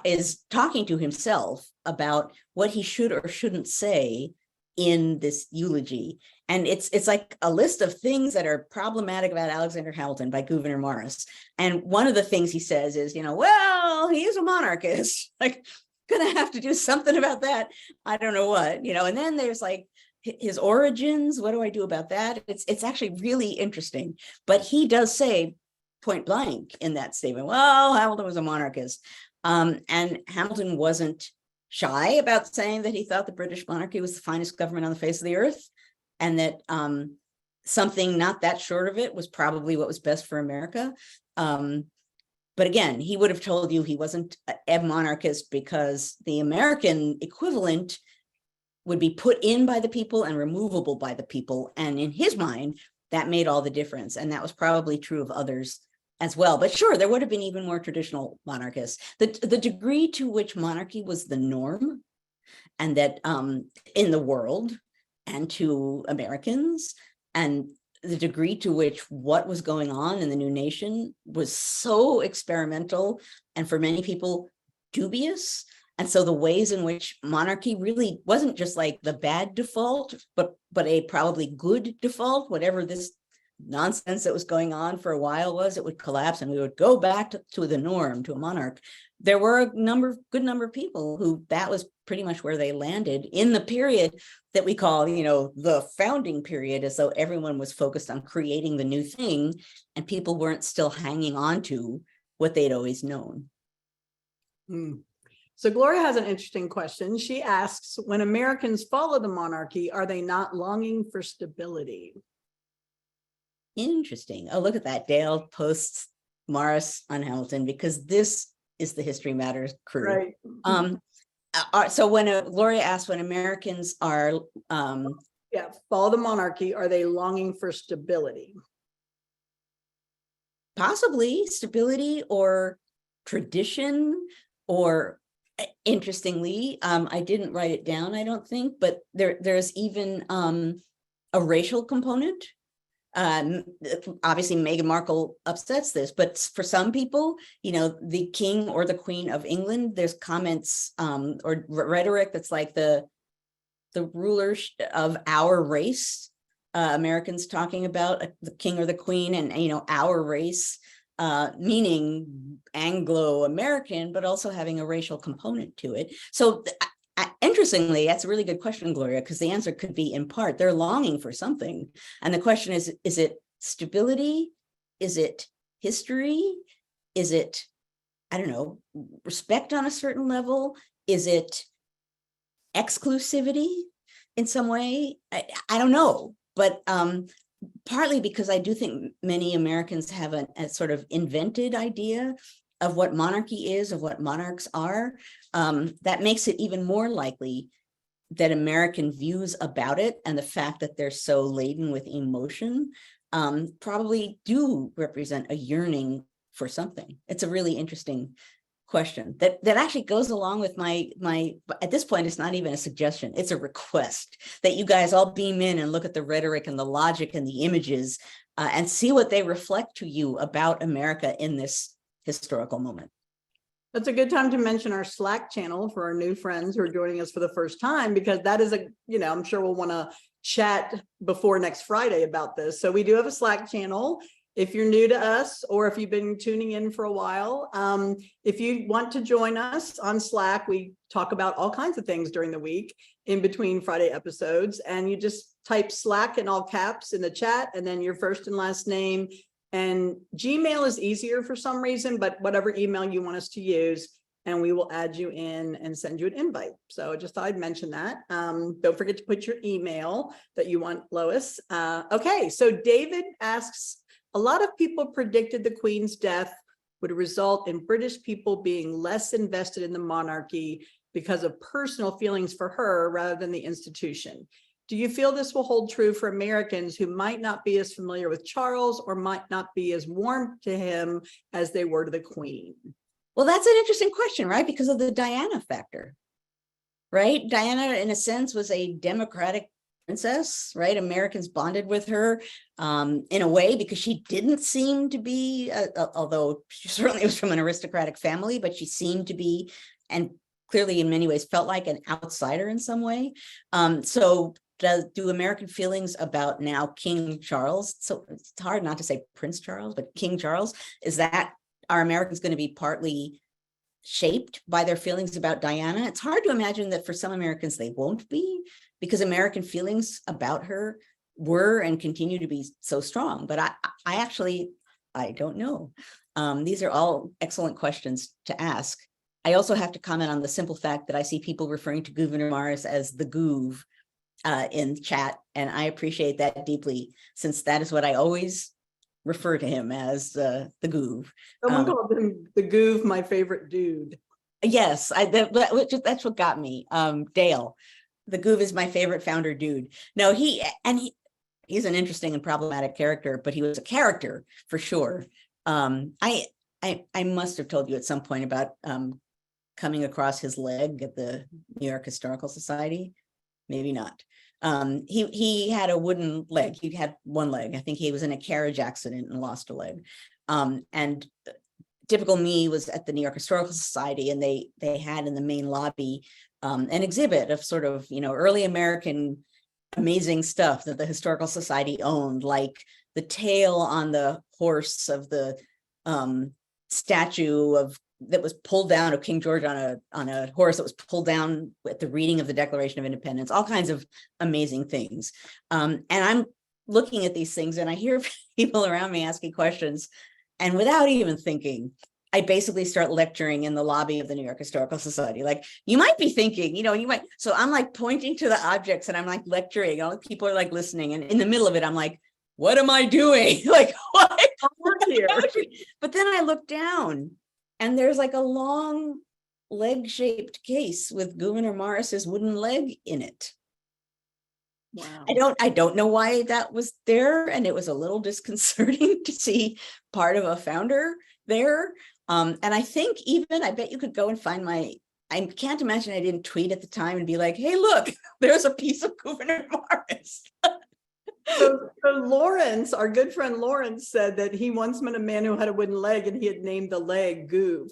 Speaker 1: is talking to himself about what he should or shouldn't say in this eulogy. And it's like a list of things that are problematic about Alexander Hamilton by Gouverneur Morris. And one of the things he says is, he's a monarchist, like, gonna have to do something about that. I don't know what, and then there's like his origins. What do I do about that? It's actually really interesting. But he does say point blank in that statement, Hamilton was a monarchist. And Hamilton wasn't shy about saying that he thought the British monarchy was the finest government on the face of the earth, and that something not that short of it was probably what was best for America. But again, he would have told you he wasn't a monarchist because the American equivalent would be put in by the people and removable by the people. And in his mind, that made all the difference. And that was probably true of others as well. But sure, there would have been even more traditional monarchists. The degree to which monarchy was the norm, and that in the world and to Americans, and the degree to which what was going on in the new nation was so experimental and for many people dubious, And so the ways in which monarchy really wasn't just like the bad default, but a probably good default, whatever this nonsense that was going on for a while was, it would collapse and we would go back to the norm, to a monarch. There were a good number of people who that was pretty much where they landed in the period that we call, the founding period, as though everyone was focused on creating the new thing and people weren't still hanging on to what they'd always known.
Speaker 2: So Gloria has an interesting question. She asks, when Americans follow the monarchy, are they not longing for stability?
Speaker 1: Interesting. Oh, look at that. Dale posts Morris on Hamilton, because this is the History Matters crew. Right. So when Gloria asked, when Americans are
Speaker 2: follow the monarchy, are they longing for stability?
Speaker 1: Possibly stability or tradition, or interestingly, I didn't write it down, I don't think, but there's even a racial component. Obviously Meghan Markle upsets this, but for some people, the king or the queen of England, there's comments or rhetoric that's like the rulers of our race, Americans talking about the king or the queen, and our race, meaning Anglo-American, but also having a racial component to it. So interestingly, that's a really good question, Gloria, because the answer could be in part, they're longing for something. And the question is it stability? Is it history? Is it, I don't know, respect on a certain level? Is it exclusivity in some way? I don't know, but partly because I do think many Americans have a sort of invented idea of what monarchy is, of what monarchs are, that makes it even more likely that American views about it and the fact that they're so laden with emotion probably do represent a yearning for something. It's a really interesting question that actually goes along with my at this point, it's not even a suggestion, it's a request that you guys all beam in and look at the rhetoric and the logic and the images and see what they reflect to you about America in this historical moment.
Speaker 2: That's a good time to mention our Slack channel for our new friends who are joining us for the first time, because that is I'm sure we'll want to chat before next Friday about this. So we do have a Slack channel. If you're new to us, or if you've been tuning in for a while, if you want to join us on Slack, we talk about all kinds of things during the week in between Friday episodes, and you just type Slack in all caps in the chat, and then your first and last name. And Gmail is easier for some reason, but whatever email you want us to use, and we will add you in and send you an invite. So I just thought I'd mention that. Don't forget to put your email that you want, Lois. Okay, so David asks, a lot of people predicted the Queen's death would result in British people being less invested in the monarchy because of personal feelings for her rather than the institution. Do you feel this will hold true for Americans who might not be as familiar with Charles or might not be as warm to him as they were to the Queen?
Speaker 1: Well, that's an interesting question, right? Because of the Diana factor, right? Diana, in a sense, was a democratic princess, right? Americans bonded with her in a way because she didn't seem to be, although she certainly was from an aristocratic family, but she seemed to be, and clearly in many ways felt like an outsider in some way. So do American feelings about now King Charles, so it's hard not to say Prince Charles, but King Charles, are Americans going to be partly shaped by their feelings about Diana? It's hard to imagine that for some Americans they won't be, because American feelings about her were and continue to be so strong. But I don't know. These are all excellent questions to ask. I also have to comment on the simple fact that I see people referring to Gouverneur Morris as the Gouv in chat, and I appreciate that deeply, since that is what I always refer to him as, the Gouv.
Speaker 2: Someone called him the Gouv, my favorite dude.
Speaker 1: Yes, that's what got me. Dale, the Gouv is my favorite founder dude. No, he's an interesting and problematic character, but he was a character for sure. I must have told you at some point about coming across his leg at the New York Historical Society. Maybe not. He had a wooden leg. He had one leg. I think he was in a carriage accident and lost a leg. And typical me was at the New York Historical Society, and they had in the main lobby an exhibit of sort of, early American amazing stuff that the Historical Society owned, like the tail on the horse of the statue that was pulled down, of King George on a horse that was pulled down at the reading of the Declaration of Independence, all kinds of amazing things. And I'm looking at these things and I hear people around me asking questions, and without even thinking, I basically start lecturing in the lobby of the New York Historical Society. Like, you might be thinking, so I'm like pointing to the objects and I'm like lecturing. All the people are like listening. And in the middle of it, I'm like, what am I doing? Like, what? Here. But then I look down and there's like a long leg-shaped case with Gouverneur Morris's wooden leg in it.
Speaker 2: Wow.
Speaker 1: I don't know why that was there. And it was a little disconcerting to see part of a founder there. And I think I bet you could go and find I can't imagine I didn't tweet at the time and be like, hey, look, there's a piece of Gouverneur Morris.
Speaker 2: So Lawrence, our good friend Lawrence, said that he once met a man who had a wooden leg and he had named the leg Gouv.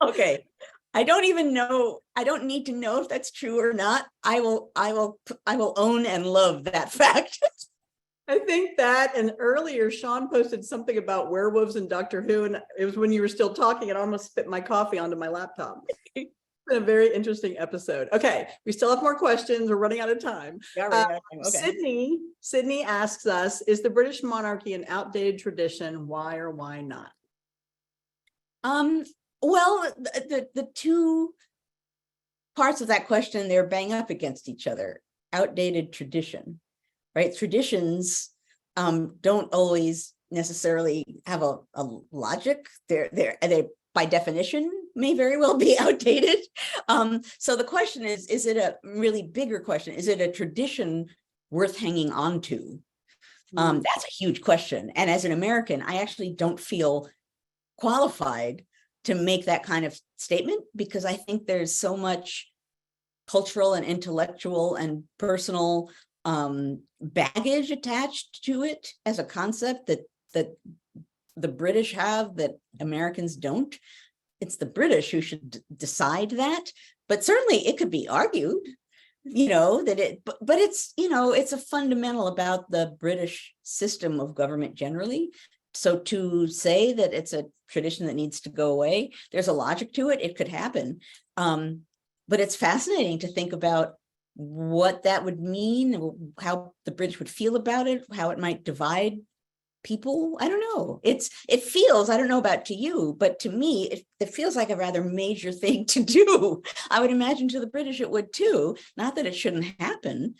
Speaker 1: Okay. I don't even know. I don't need to know if that's true or not. I will own and love that fact.
Speaker 2: I think that, and earlier Sean posted something about werewolves and Doctor Who, and it was when you were still talking, and I almost spit my coffee onto my laptop. It's been a very interesting episode. Okay, we still have more questions. We're running out of time. Okay. Sydney asks us, is the British monarchy an outdated tradition? Why or why not?
Speaker 1: Well, the two parts of that question, they're bang up against each other. Outdated tradition. Right? Traditions don't always necessarily have a logic. They by definition may very well be outdated. So the question is it a really bigger question? Is it a tradition worth hanging on to? That's a huge question. And as an American, I actually don't feel qualified to make that kind of statement, because I think there's so much cultural and intellectual and personal baggage attached to it as a concept that the British have that Americans don't. It's the British who should decide that, but certainly it could be argued, but it's, it's a fundamental about the British system of government generally. So to say that it's a tradition that needs to go away, there's a logic to it. It could happen. But it's fascinating to think about what that would mean, how the British would feel about it, how it might divide people. I don't know. It feels, I don't know about to you, but to me, it feels like a rather major thing to do. I would imagine to the British it would too. Not that it shouldn't happen,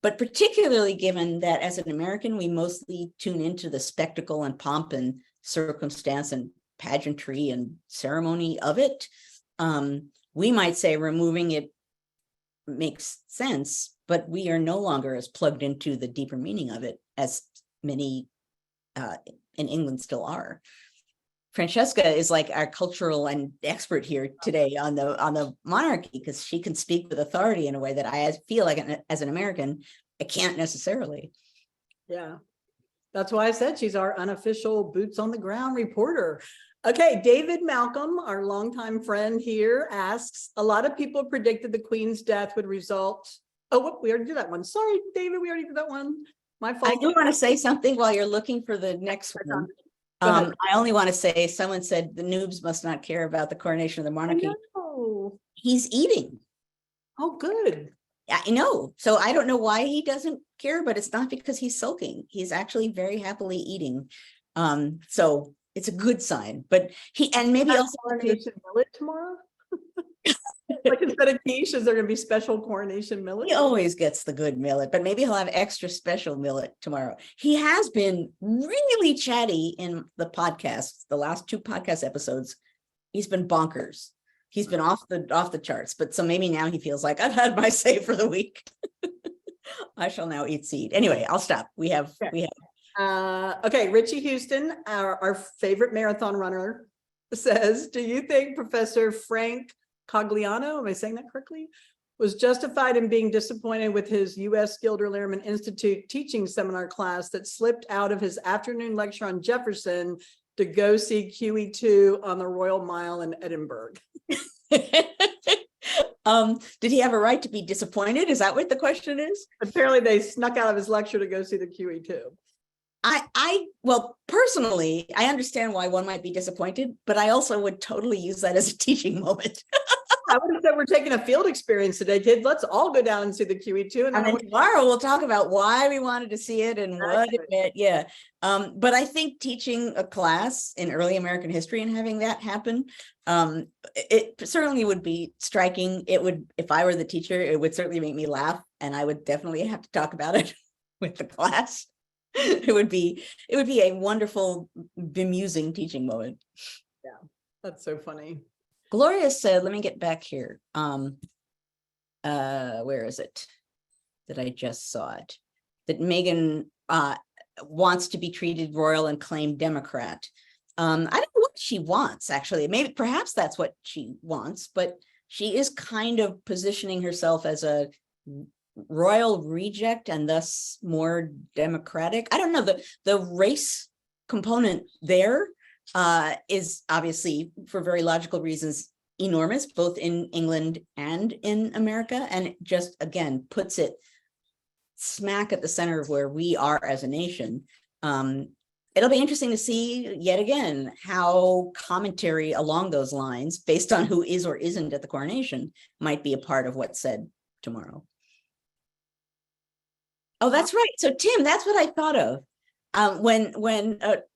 Speaker 1: but particularly given that as an American, we mostly tune into the spectacle and pomp and circumstance and pageantry and ceremony of it. We might say removing it makes sense, but we are no longer as plugged into the deeper meaning of it as many in England still are. Francesca is like our cultural and expert here today on the monarchy, because she can speak with authority in a way that I feel like as an American, I can't necessarily.
Speaker 2: Yeah, that's why I said she's our unofficial boots on the ground reporter. Okay, David Malcolm, our longtime friend here, asks, a lot of people predicted the Queen's death would result. Oh, we already did that one. Sorry, David, we already did that one. My fault.
Speaker 1: I do want to say something while you're looking for the next one. I only want to say, someone said the noobs must not care about the coronation of the monarchy. He's eating.
Speaker 2: Oh, good.
Speaker 1: I know. So I don't know why he doesn't care, but it's not because he's sulking. He's actually very happily eating. So it's a good sign. But maybe also
Speaker 2: coronation millet tomorrow. Like instead of quiche, is there going to be special coronation millet?
Speaker 1: He always gets the good millet, but maybe he'll have extra special millet tomorrow. He has been really chatty in the podcast, the last 2 podcast episodes. He's been bonkers. He's been off the charts, but so maybe now he feels like I've had my say for the week. I shall now eat seed. Anyway, I'll stop.
Speaker 2: Okay, Richie Houston, our favorite marathon runner, says, do you think Professor Frank Cogliano, am I saying that correctly, was justified in being disappointed with his U.S. Gilder Lehrman Institute teaching seminar class that slipped out of his afternoon lecture on Jefferson to go see QE2 on the Royal Mile in Edinburgh.
Speaker 1: Did he have a right to be disappointed? Is that what the question is?
Speaker 2: Apparently they snuck out of his lecture to go see the QE2.
Speaker 1: Well, personally, I understand why one might be disappointed, but I also would totally use that as a teaching moment.
Speaker 2: I would have said we're taking a field experience today, kid. Let's all go down and see the QE2.
Speaker 1: And then tomorrow we'll talk about why we wanted to see it and what it meant. Yeah. But I think teaching a class in early American history and having that happen, it certainly would be striking. It would, if I were the teacher, it would certainly make me laugh, and I would definitely have to talk about it with the class. It would be a wonderful, bemusing teaching moment.
Speaker 2: Yeah, that's so funny.
Speaker 1: Gloria said, let me get back here. Where is it that I just saw it? That Meghan wants to be treated royal and claimed Democrat. I don't know what she wants, actually. Maybe perhaps that's what she wants, but she is kind of positioning herself as a royal reject and thus more democratic. I don't know, the race component there is obviously, for very logical reasons, enormous, both in England and in America. And it just, again, puts it smack at the center of where we are as a nation. It'll be interesting to see, yet again, how commentary along those lines, based on who is or isn't at the coronation, might be a part of what's said tomorrow. Oh, that's right. So, Tim, that's what I thought of. When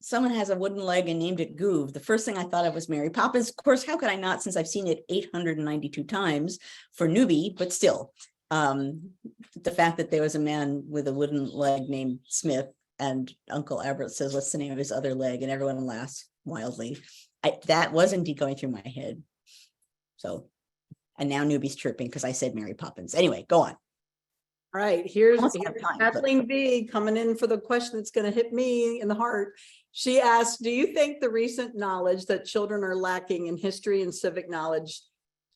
Speaker 1: someone has a wooden leg and named it Goove, the first thing I thought of was Mary Poppins. Of course, how could I not, since I've seen it 892 times for newbie, but still, the fact that there was a man with a wooden leg named Smith, and Uncle Albert says, what's the name of his other leg? And everyone laughs wildly. That was indeed going through my head. So, and now newbie's chirping because I said Mary Poppins. Anyway, go on.
Speaker 2: All right, here's
Speaker 1: time,
Speaker 2: Kathleen B coming in for the question that's going to hit me in the heart. She asked, do you think the recent knowledge that children are lacking in history and civic knowledge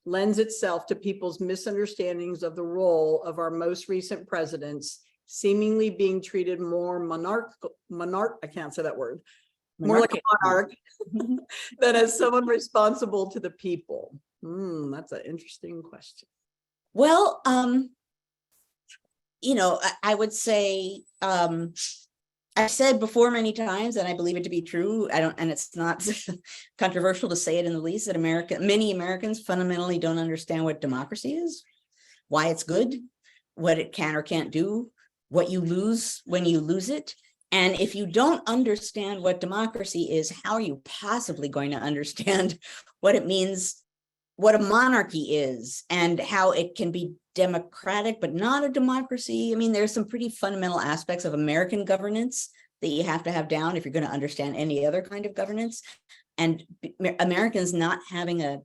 Speaker 2: lends itself to people's misunderstandings of the role of our most recent presidents, seemingly being treated more I can't say that word, more like a monarch than as someone responsible to the people? That's an interesting question.
Speaker 1: Well, you know, I would say, I've said before many times, and I believe it to be true, and it's not controversial to say it in the least, that many Americans fundamentally don't understand what democracy is, why it's good, what it can or can't do, what you lose when you lose it. And if you don't understand what democracy is, how are you possibly going to understand what it means, what a monarchy is, and how it can be democratic, but not a democracy? I mean, there's some pretty fundamental aspects of American governance that you have to have down if you're going to understand any other kind of governance. And many Americans not having a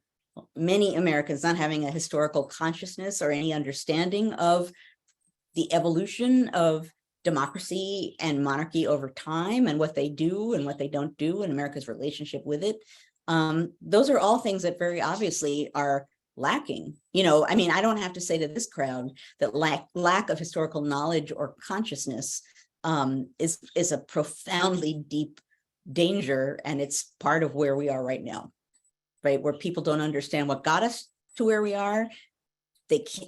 Speaker 1: historical consciousness or any understanding of the evolution of democracy and monarchy over time, and what they do and what they don't do, and America's relationship with it. Those are all things that very obviously are lacking. You know, I mean, I don't have to say to this crowd that lack of historical knowledge or consciousness is a profoundly deep danger, and it's part of where we are right now, right? Where people don't understand what got us to where we are.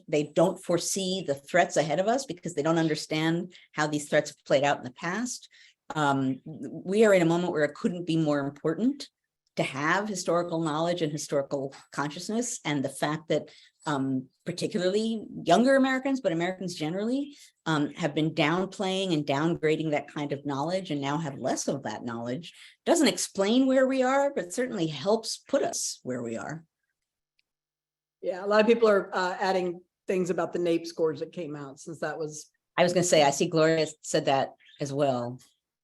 Speaker 1: They don't foresee the threats ahead of us because they don't understand how these threats have played out in the past. We are in a moment where it couldn't be more important to have historical knowledge and historical consciousness, and the fact that particularly younger Americans, but Americans generally, have been downplaying and downgrading that kind of knowledge and now have less of that knowledge doesn't explain where we are, but certainly helps put us where we are.
Speaker 2: Yeah, a lot of people are adding things about the NAEP scores that came out, since that was.
Speaker 1: I was going to say, I see Gloria said that as well.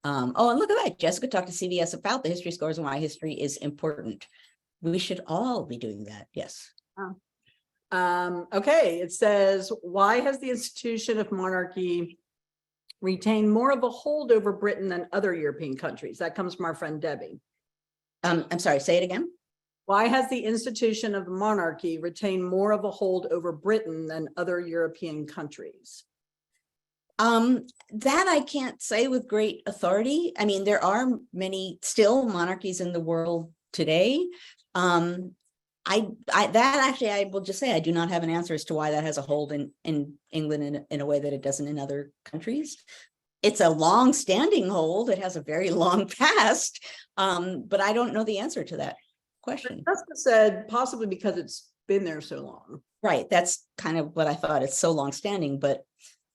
Speaker 1: Oh, and look at that. Jessica talked to CBS about the history scores and why history is important. We should all be doing that. Yes.
Speaker 2: Okay, it says, why has the institution of monarchy retained more of a hold over Britain than other European countries? That comes from our friend Debbie.
Speaker 1: I'm sorry, say it again.
Speaker 2: Why has the institution of monarchy retained more of a hold over Britain than other European countries?
Speaker 1: That I can't say with great authority. I mean, there are many still monarchies in the world today. That actually, I will just say, I do not have an answer as to why that has a hold in England in a way that it doesn't in other countries. It's a long-standing hold. It has a very long past, but I don't know the answer to that question.
Speaker 2: Jessica said possibly because it's been there so long.
Speaker 1: Right, that's kind of what I thought. It's so long-standing, but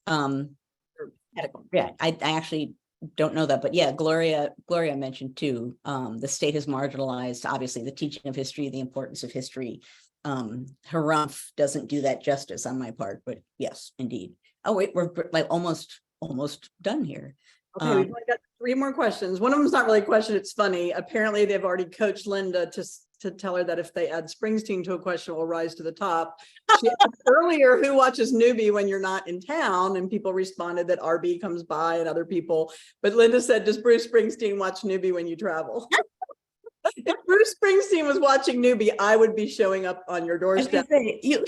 Speaker 1: yeah, I actually don't know that, but yeah, Gloria mentioned too, the state has marginalized, obviously, the teaching of history, the importance of history. Harumph doesn't do that justice on my part, but yes, indeed. Oh wait, we're like almost done here.
Speaker 2: Okay, we've only got 3 more questions. One of them is not really a question, it's funny. Apparently they've already coached Linda to tell her that if they add Springsteen to a question, it will rise to the top. She asked earlier, who watches Newbie when you're not in town? And people responded that RB comes by and other people. But Linda said, does Bruce Springsteen watch Newbie when you travel? If Bruce Springsteen was watching Newbie, I would be showing up on your doorstep.
Speaker 1: You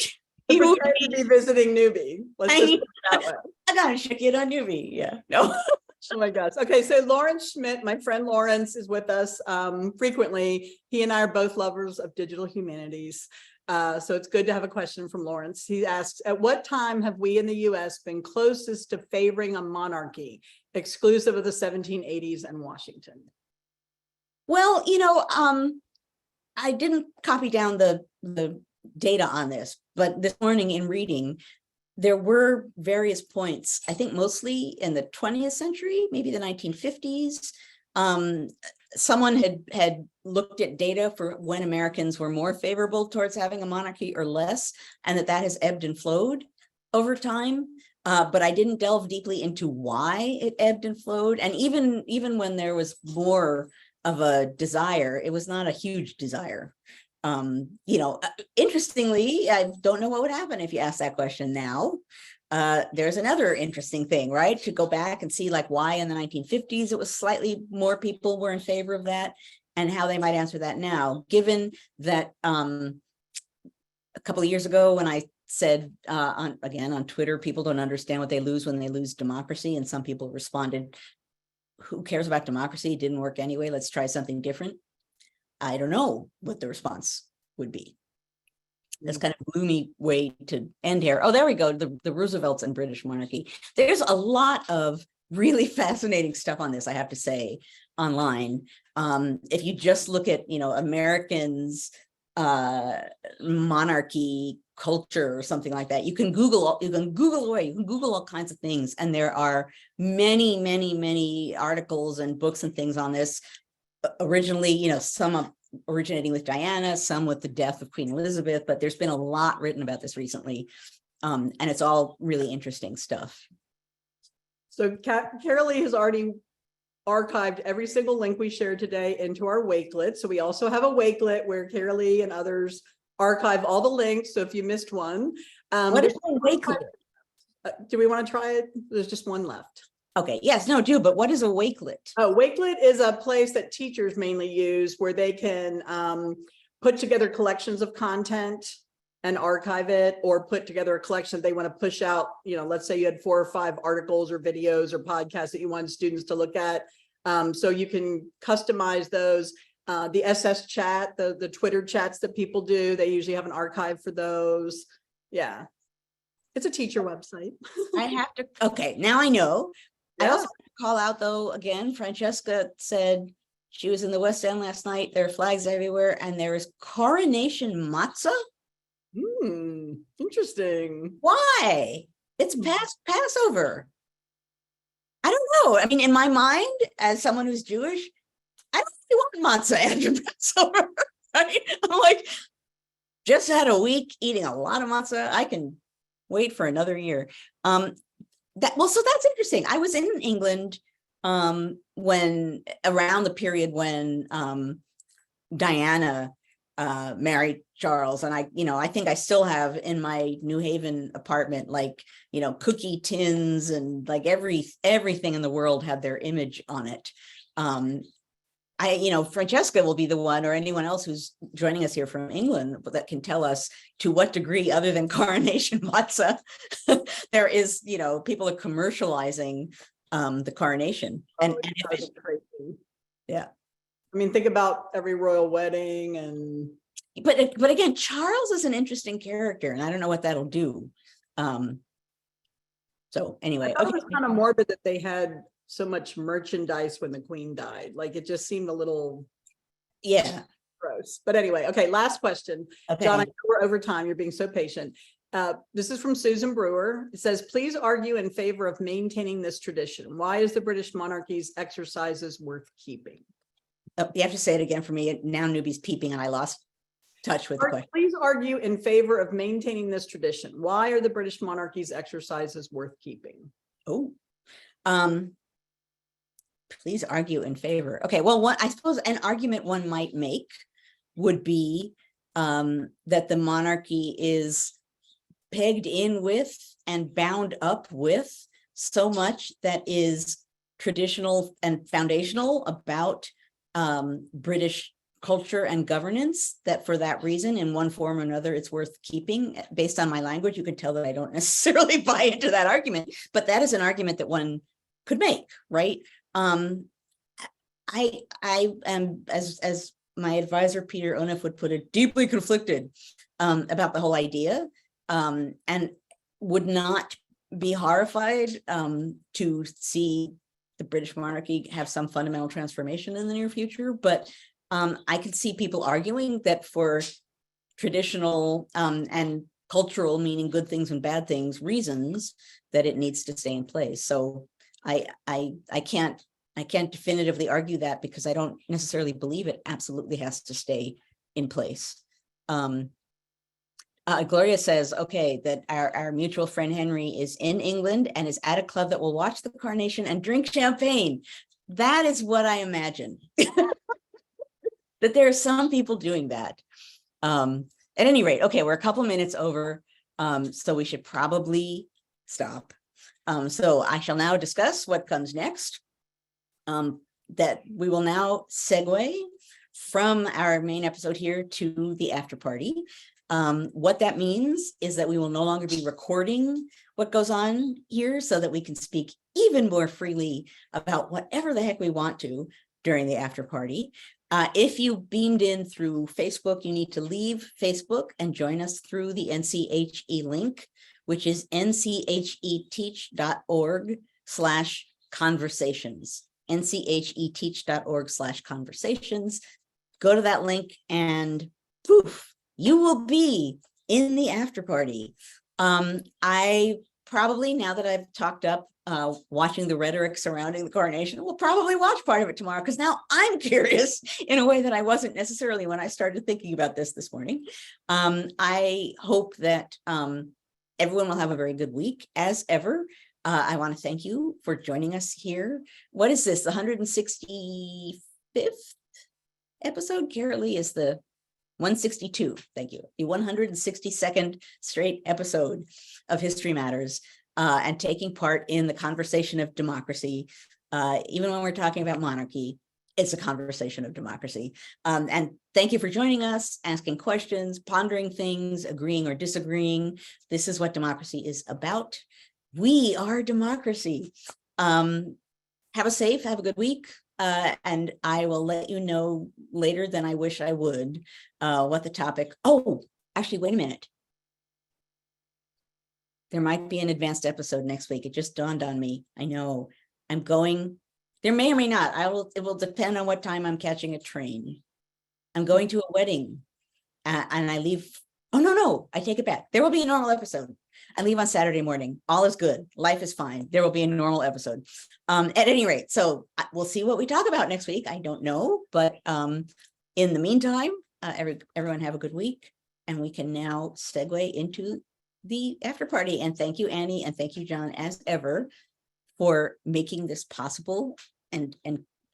Speaker 2: would be visiting Newbie. Let's just put it that way.
Speaker 1: I gotta check it on Newbie. Yeah, no.
Speaker 2: Oh my gosh. Okay, so Lawrence Schmidt, my friend Lawrence, is with us frequently. He and I are both lovers of digital humanities. So it's good to have a question from Lawrence. He asks, at what time have we in the US been closest to favoring a monarchy, exclusive of the 1780s and Washington?
Speaker 1: Well, I didn't copy down the data on this, but this morning in reading, there were various points, I think mostly in the 20th century, maybe the 1950s. Someone had looked at data for when Americans were more favorable towards having a monarchy or less, and that has ebbed and flowed over time. But I didn't delve deeply into why it ebbed and flowed. And even when there was more of a desire, it was not a huge desire. Interestingly, I don't know what would happen if you ask that question now. There's another interesting thing, right? To go back and see like why in the 1950s it was slightly more people were in favor of that and how they might answer that now, given that a couple of years ago when I said on Twitter, people don't understand what they lose when they lose democracy, and some people responded, who cares about democracy? It didn't work anyway. Let's try something different. I don't know what the response would be. That's kind of gloomy way to end here. Oh, there we go. The Roosevelts and British monarchy. There's a lot of really fascinating stuff on this, I have to say, online. If you just look at, Americans, monarchy culture or something like that, you can Google away, you can Google all kinds of things. And there are many, many, many articles and books and things on this. Originally, some originating with Diana, some with the death of Queen Elizabeth, but there's been a lot written about this recently. And it's all really interesting stuff.
Speaker 2: So Carolee has already archived every single link we shared today into our Wakelet. So we also have a Wakelet where Carolee and others archive all the links. So if you missed one.
Speaker 1: What is a Wakelet?
Speaker 2: Do we want to try it? There's just one left.
Speaker 1: Okay, yes, no, do, but what is a Wakelet?
Speaker 2: Oh, Wakelet is a place that teachers mainly use where they can put together collections of content and archive it, or put together a collection they want to push out. Let's say you had 4 or 5 articles or videos or podcasts that you want students to look at. So you can customize those. The SS chat, the Twitter chats that people do, they usually have an archive for those. Yeah. It's a teacher website.
Speaker 1: I have to, okay, now I know.
Speaker 2: Yeah.
Speaker 1: I also want to call out though, again, Francesca said she was in the West End last night. There are flags everywhere and there is coronation matzah.
Speaker 2: Interesting.
Speaker 1: Why? It's past Passover. I don't know. I mean, in my mind, as someone who's Jewish, I don't really want matzah after Passover. Right? I'm like, just had a week eating a lot of matzah. I can wait for another year. So that's interesting. I was in England when around the period when Diana married Charles, and I think I still have in my New Haven apartment cookie tins and like everything in the world had their image on it. Francesca will be the one, or anyone else who's joining us here from England, that can tell us to what degree, other than coronation matzah, there is, people are commercializing the coronation.
Speaker 2: It's crazy.
Speaker 1: Yeah.
Speaker 2: I mean, think about every royal wedding and.
Speaker 1: But again, Charles is an interesting character, and I don't know what that'll do. So anyway,
Speaker 2: I thought it was kind of morbid that they had so much merchandise when the Queen died. Like, it just seemed a little gross. But anyway, okay, last question.
Speaker 1: Okay.
Speaker 2: John, I know we're over time. You're being so patient. This is from Susan Brewer. It says, please argue in favor of maintaining this tradition. Why is the British monarchy's exercises worth keeping?
Speaker 1: Oh, you have to say it again for me. Now Newbie's peeping and I lost touch with the question.
Speaker 2: Please argue in favor of maintaining this tradition. Why are the British monarchy's exercises worth keeping?
Speaker 1: Oh, please argue in favor. Okay, well, I suppose an argument one might make would be that the monarchy is pegged in with and bound up with so much that is traditional and foundational about British culture and governance, that for that reason, in one form or another, it's worth keeping. Based on my language, you can tell that I don't necessarily buy into that argument, but that is an argument that one could make, right? I am, as my advisor Peter Onuf would put it, deeply conflicted about the whole idea, and would not be horrified to see the British monarchy have some fundamental transformation in the near future. But I could see people arguing that for traditional and cultural, meaning good things and bad things, reasons, that it needs to stay in place. So I can't definitively argue that, because I don't necessarily believe it absolutely has to stay in place. Gloria says, okay, that our mutual friend Henry is in England and is at a club that will watch the coronation and drink champagne. That is what I imagine. That there are some people doing that. At any rate, okay, we're a couple minutes over, so we should probably stop. So I shall now discuss what comes next. That we will now segue from our main episode here to the after party. What that means is that we will no longer be recording what goes on here, so that we can speak even more freely about whatever the heck we want to during the after party. If you beamed in through Facebook, you need to leave Facebook and join us through the NCHE link, which is ncheteach.org/conversations. ncheteach.org/conversations. Go to that link and poof, you will be in the after party. I probably, now that I've talked up watching the rhetoric surrounding the coronation, will probably watch part of it tomorrow, because now I'm curious in a way that I wasn't necessarily when I started thinking about this morning. I hope that everyone will have a very good week as ever. I want to thank you for joining us here. What is this, the 165th episode? Carolee is the 162, thank you. The 162nd straight episode of History Matters, and taking part in the conversation of democracy. Even when we're talking about monarchy, it's a conversation of democracy. And thank you for joining us, asking questions, pondering things, agreeing or disagreeing. This is what democracy is about. We are democracy. Have a good week. And I will let you know later than I wish I would what the topic. Oh, actually, wait a minute. There might be an advanced episode next week. It just dawned on me. I know I'm going. There may or may not. It will depend on what time I'm catching a train. I'm going to a wedding, and I leave. Oh no! I take it back. There will be a normal episode. I leave on Saturday morning. All is good. Life is fine. There will be a normal episode. At any rate, so we'll see what we talk about next week. I don't know, but in the meantime, everyone have a good week, and we can now segue into the after party. And thank you, Annie, and thank you, John, as ever, for making this possible and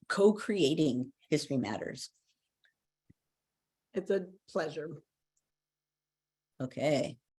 Speaker 1: co-creating History Matters.
Speaker 2: It's a pleasure.
Speaker 1: Okay.